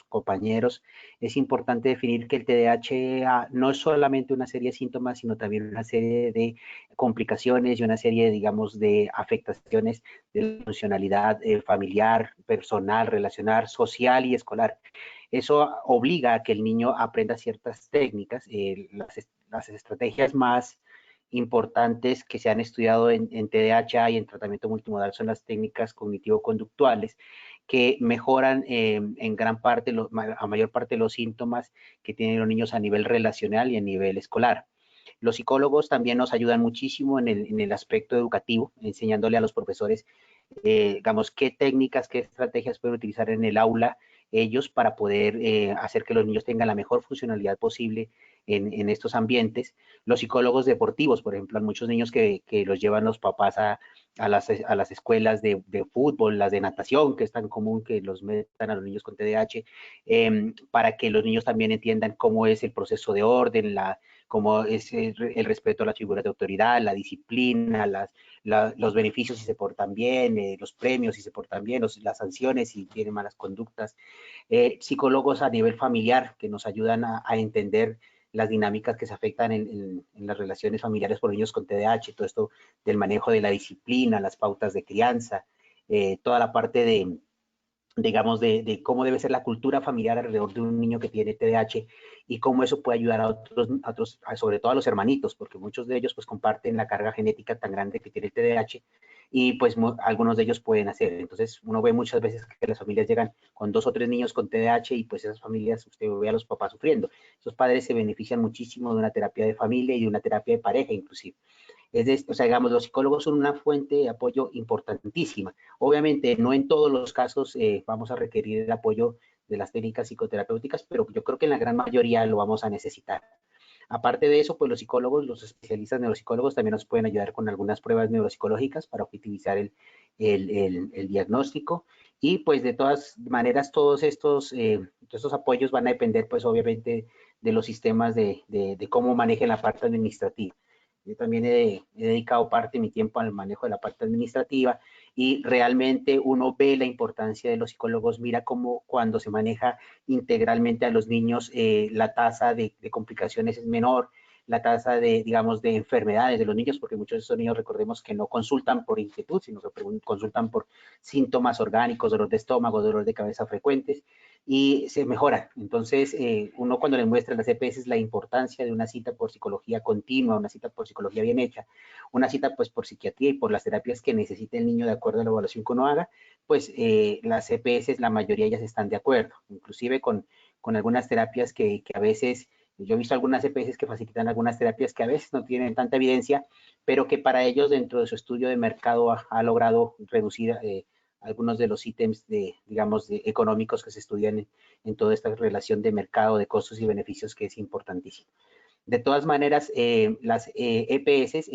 compañeros, es importante definir que el TDAH no es solamente una serie de síntomas, sino también una serie de complicaciones y una serie, digamos, de afectaciones de la funcionalidad familiar, personal, relacional, social y escolar. Eso obliga a que el niño aprenda ciertas técnicas, las estrategias más importantes que se han estudiado en TDAH y en tratamiento multimodal son las técnicas cognitivo-conductuales que mejoran en gran parte, a mayor parte de los síntomas que tienen los niños a nivel relacional y a nivel escolar. Los psicólogos también nos ayudan muchísimo en el aspecto educativo, enseñándole a los profesores, digamos, qué técnicas, qué estrategias pueden utilizar en el aula ellos para poder hacer que los niños tengan la mejor funcionalidad posible en estos ambientes. Los psicólogos deportivos, por ejemplo, hay muchos niños que los llevan los papás a las escuelas de fútbol, las de natación, que es tan común que los metan a los niños con TDAH, para que los niños también entiendan cómo es el proceso de orden, cómo es el respeto a las figuras de autoridad, la disciplina, los beneficios si se portan bien, los premios si se portan bien, las sanciones si tienen malas conductas. Psicólogos a nivel familiar que nos ayudan a entender las dinámicas que se afectan en las relaciones familiares por niños con TDAH, todo esto del manejo de la disciplina, las pautas de crianza, toda la parte de, digamos, de cómo debe ser la cultura familiar alrededor de un niño que tiene TDAH y cómo eso puede ayudar a otros, sobre todo a los hermanitos, porque muchos de ellos pues comparten la carga genética tan grande que tiene el TDAH y pues algunos de ellos pueden hacer. Entonces uno ve muchas veces que las familias llegan con 2 o 3 niños con TDAH y pues esas familias, usted ve a los papás sufriendo. Esos padres se benefician muchísimo de una terapia de familia y de una terapia de pareja inclusive. O sea, digamos, los psicólogos son una fuente de apoyo importantísima. Obviamente, no en todos los casos vamos a requerir el apoyo de las técnicas psicoterapéuticas, pero yo creo que en la gran mayoría lo vamos a necesitar. Aparte de eso, pues los psicólogos, los especialistas neuropsicólogos también nos pueden ayudar con algunas pruebas neuropsicológicas para optimizar el diagnóstico. Y pues de todas maneras, todos estos apoyos van a depender pues obviamente de los sistemas de cómo manejen la parte administrativa. Yo también he dedicado parte de mi tiempo al manejo de la parte administrativa y realmente uno ve la importancia de los psicólogos, mira cómo cuando se maneja integralmente a los niños la tasa de complicaciones es menor, la tasa de, digamos, de enfermedades de los niños, porque muchos de esos niños, recordemos que no consultan por inquietud, sino que consultan por síntomas orgánicos, dolor de estómago, dolor de cabeza frecuentes, y se mejoran. Entonces, uno cuando le muestra a las EPS la importancia de una cita por psicología continua, una cita por psicología bien hecha, una cita pues por psiquiatría y por las terapias que necesite el niño de acuerdo a la evaluación que uno haga, pues las EPS, la mayoría de ellas están de acuerdo, inclusive con algunas terapias que a veces Yo he visto algunas EPS que facilitan algunas terapias que a veces no tienen tanta evidencia, pero que para ellos dentro de su estudio de mercado ha logrado reducir algunos de los ítems digamos, económicos que se estudian en toda esta relación de mercado, de costos y beneficios, que es importantísimo. De todas maneras, las EPS,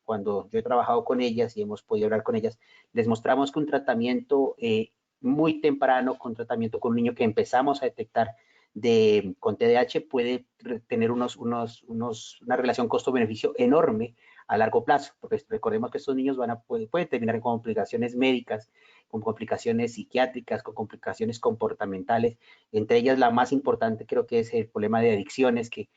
cuando yo he trabajado con ellas y hemos podido hablar con ellas, les mostramos que un tratamiento muy temprano, con tratamiento con un niño que empezamos a detectar con TDAH, puede tener una relación costo-beneficio enorme a largo plazo, porque recordemos que estos niños pueden terminar con complicaciones médicas, con complicaciones psiquiátricas, con complicaciones comportamentales. Entre ellas, la más importante creo que es el problema de adicciones, que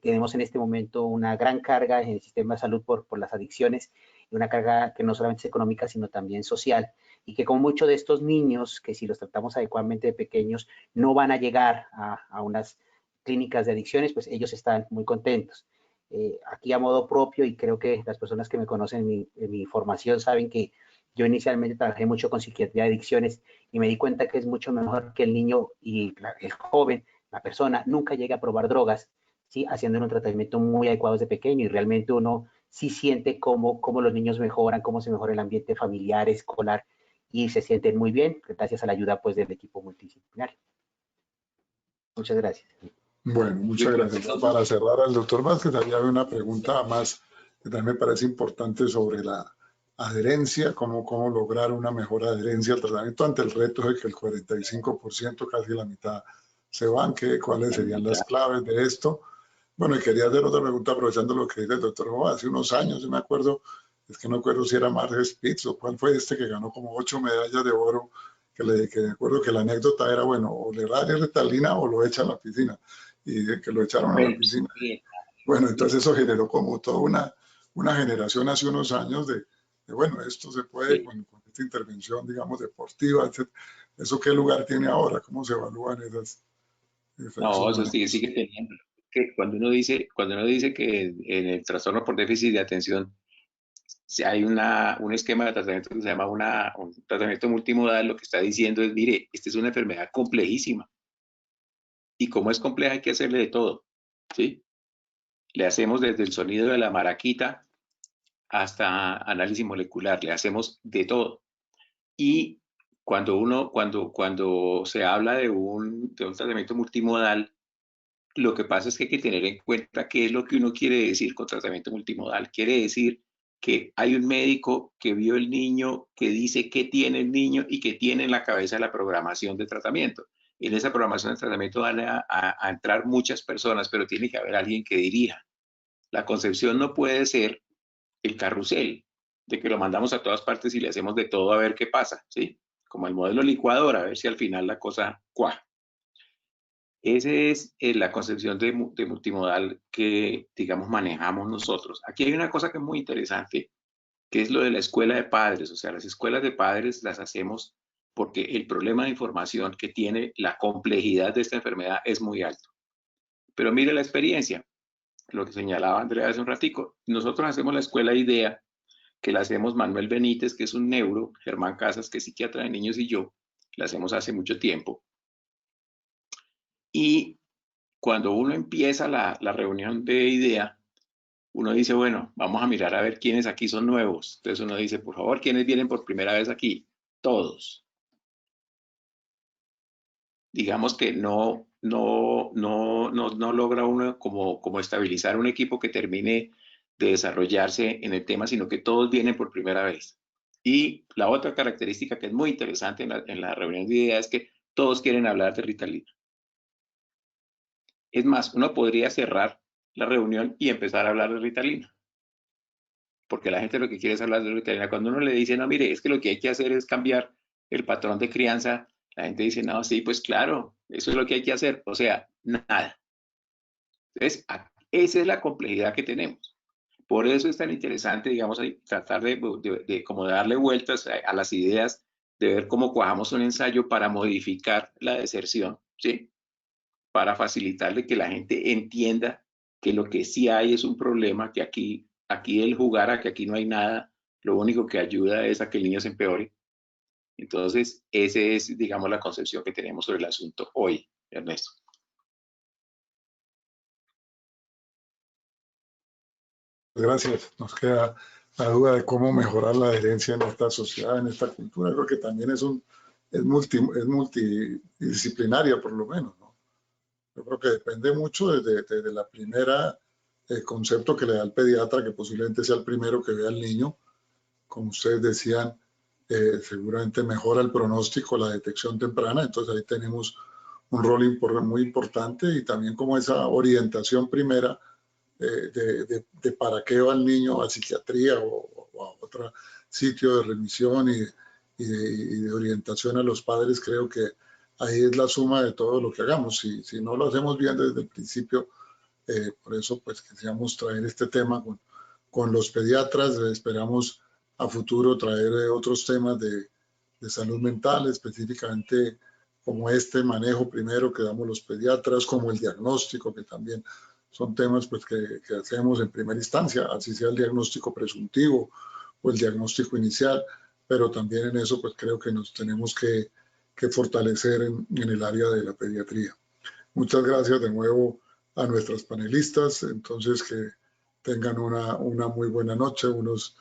tenemos en este momento una gran carga en el sistema de salud por las adicciones, y una carga que no solamente es económica, sino también social, y que con muchos de estos niños, que si los tratamos adecuadamente de pequeños, no van a llegar a unas clínicas de adicciones, pues ellos están muy contentos. Aquí a modo propio, y creo que las personas que me conocen en mi formación saben que yo inicialmente trabajé mucho con psiquiatría de adicciones y me di cuenta que es mucho mejor que el niño y el joven, la persona, nunca llegue a probar drogas, ¿sí? Haciendo un tratamiento muy adecuado desde pequeño, y realmente uno sí siente cómo los niños mejoran, cómo se mejora el ambiente familiar, escolar, y se sienten muy bien gracias a la ayuda pues del equipo multidisciplinario. Muchas gracias. Bueno, muchas gracias. Para cerrar, al doctor Vázquez, había una pregunta más que también me parece importante sobre la adherencia, cómo lograr una mejor adherencia al tratamiento ante el reto de que el 45%, casi la mitad, se van. ¿Cuáles serían las claves de esto? Bueno, y quería hacer otra pregunta aprovechando lo que dice el doctor Joa. Hace unos años, yo me acuerdo, es que no recuerdo si era Mark Spitz o cuál fue que ganó como 8 medallas de oro, que me acuerdo que la anécdota era, bueno, o le da Ritalina o lo echa a la piscina, y que lo echaron a la piscina. Bueno, entonces eso generó como toda una generación hace unos años de bueno, esto se puede con esta intervención, digamos, deportiva, etc. ¿Eso qué lugar tiene ahora? ¿Cómo se evalúan esas? No, eso sigue teniendo. Que cuando uno dice que en el trastorno por déficit de atención si hay un esquema de tratamiento que se llama un tratamiento multimodal, lo que está diciendo es, mire, esta es una enfermedad complejísima. Y como es compleja hay que hacerle de todo, ¿sí? Le hacemos desde el sonido de la maraquita hasta análisis molecular, le hacemos de todo. Y cuando se habla de un tratamiento multimodal, lo que pasa es que hay que tener en cuenta qué es lo que uno quiere decir con tratamiento multimodal. Quiere decir que hay un médico que vio el niño, que dice qué tiene el niño y que tiene en la cabeza la programación de tratamiento. En esa programación de tratamiento van a entrar muchas personas, pero tiene que haber alguien que dirija. La concepción no puede ser el carrusel, de que lo mandamos a todas partes y le hacemos de todo a ver qué pasa, ¿sí? Como el modelo licuadora, a ver si al final la cosa cuaja. Esa es la concepción de multimodal que, digamos, manejamos nosotros. Aquí hay una cosa que es muy interesante, que es lo de la escuela de padres. O sea, las escuelas de padres las hacemos porque el problema de información que tiene la complejidad de esta enfermedad es muy alto. Pero mire la experiencia, lo que señalaba Andrea hace un ratico. Nosotros hacemos la escuela IDEA, que la hacemos Manuel Benítez, que es un neuro, Germán Casas, que es psiquiatra de niños, y yo, la hacemos hace mucho tiempo. Y cuando uno empieza la reunión de IDEA, uno dice, bueno, vamos a mirar a ver quiénes aquí son nuevos. Entonces uno dice, por favor, ¿quiénes vienen por primera vez aquí? Todos. Digamos que no logra uno como estabilizar un equipo que termine de desarrollarse en el tema, sino que todos vienen por primera vez. Y la otra característica que es muy interesante en la reunión de IDEA es que todos quieren hablar de Ritalina. Es más, uno podría cerrar la reunión y empezar a hablar de Ritalina. Porque la gente lo que quiere es hablar de Ritalina. Cuando uno le dice, no, mire, es que lo que hay que hacer es cambiar el patrón de crianza, la gente dice, no, sí, pues claro, eso es lo que hay que hacer. O sea, nada. Entonces, esa es la complejidad que tenemos. Por eso es tan interesante, digamos, tratar de como darle vueltas a las ideas, de ver cómo cuajamos un ensayo para modificar la deserción, ¿sí? Para facilitarle que la gente entienda que lo que sí hay es un problema, que aquí el jugar a que aquí no hay nada, lo único que ayuda es a que el niño se empeore. Entonces, esa es, digamos, la concepción que tenemos sobre el asunto hoy, Ernesto. gracias. Nos queda la duda de cómo mejorar la adherencia en esta sociedad, en esta cultura. Creo que también es multidisciplinaria, por lo menos, ¿no? Yo creo que depende mucho desde la primera concepto que le da el pediatra, que posiblemente sea el primero que vea al niño. Como ustedes decían, seguramente mejora el pronóstico, la detección temprana. Entonces ahí tenemos un rol muy importante, y también como esa orientación primera de para qué va el niño a psiquiatría o a otro sitio de remisión y de orientación a los padres. Creo que ahí es la suma de todo lo que hagamos. Si no lo hacemos bien desde el principio, por eso pues queríamos traer este tema con los pediatras. Esperamos a futuro traer otros temas de salud mental, específicamente como este manejo primero que damos los pediatras, como el diagnóstico, que también son temas pues, que hacemos en primera instancia, así sea el diagnóstico presuntivo o el diagnóstico inicial, pero también en eso pues creo que nos tenemos que fortalecer en el área de la pediatría. Muchas gracias de nuevo a nuestras panelistas, entonces que tengan una muy buena noche, unos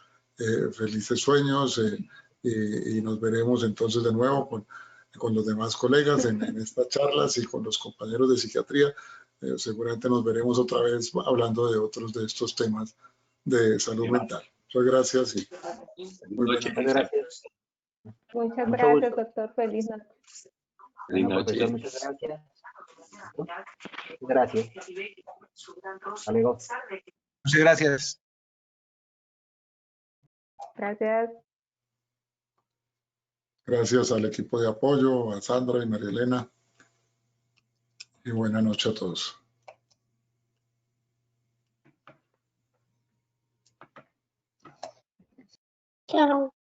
felices sueños, y nos veremos entonces de nuevo con los demás colegas en estas charlas y con los compañeros de psiquiatría. Seguramente nos veremos otra vez hablando de otros de estos temas de salud mental. Muchas gracias y muy buenas noches. Gracias. Muchas Mucho gracias, gusto. doctor. Feliz noche. Feliz Bueno, profesor, noche. muchas gracias. Gracias. Hasta luego. Muchas gracias. Gracias. Gracias al equipo de apoyo, a Sandra y María Elena, y buena noche a todos. Chao.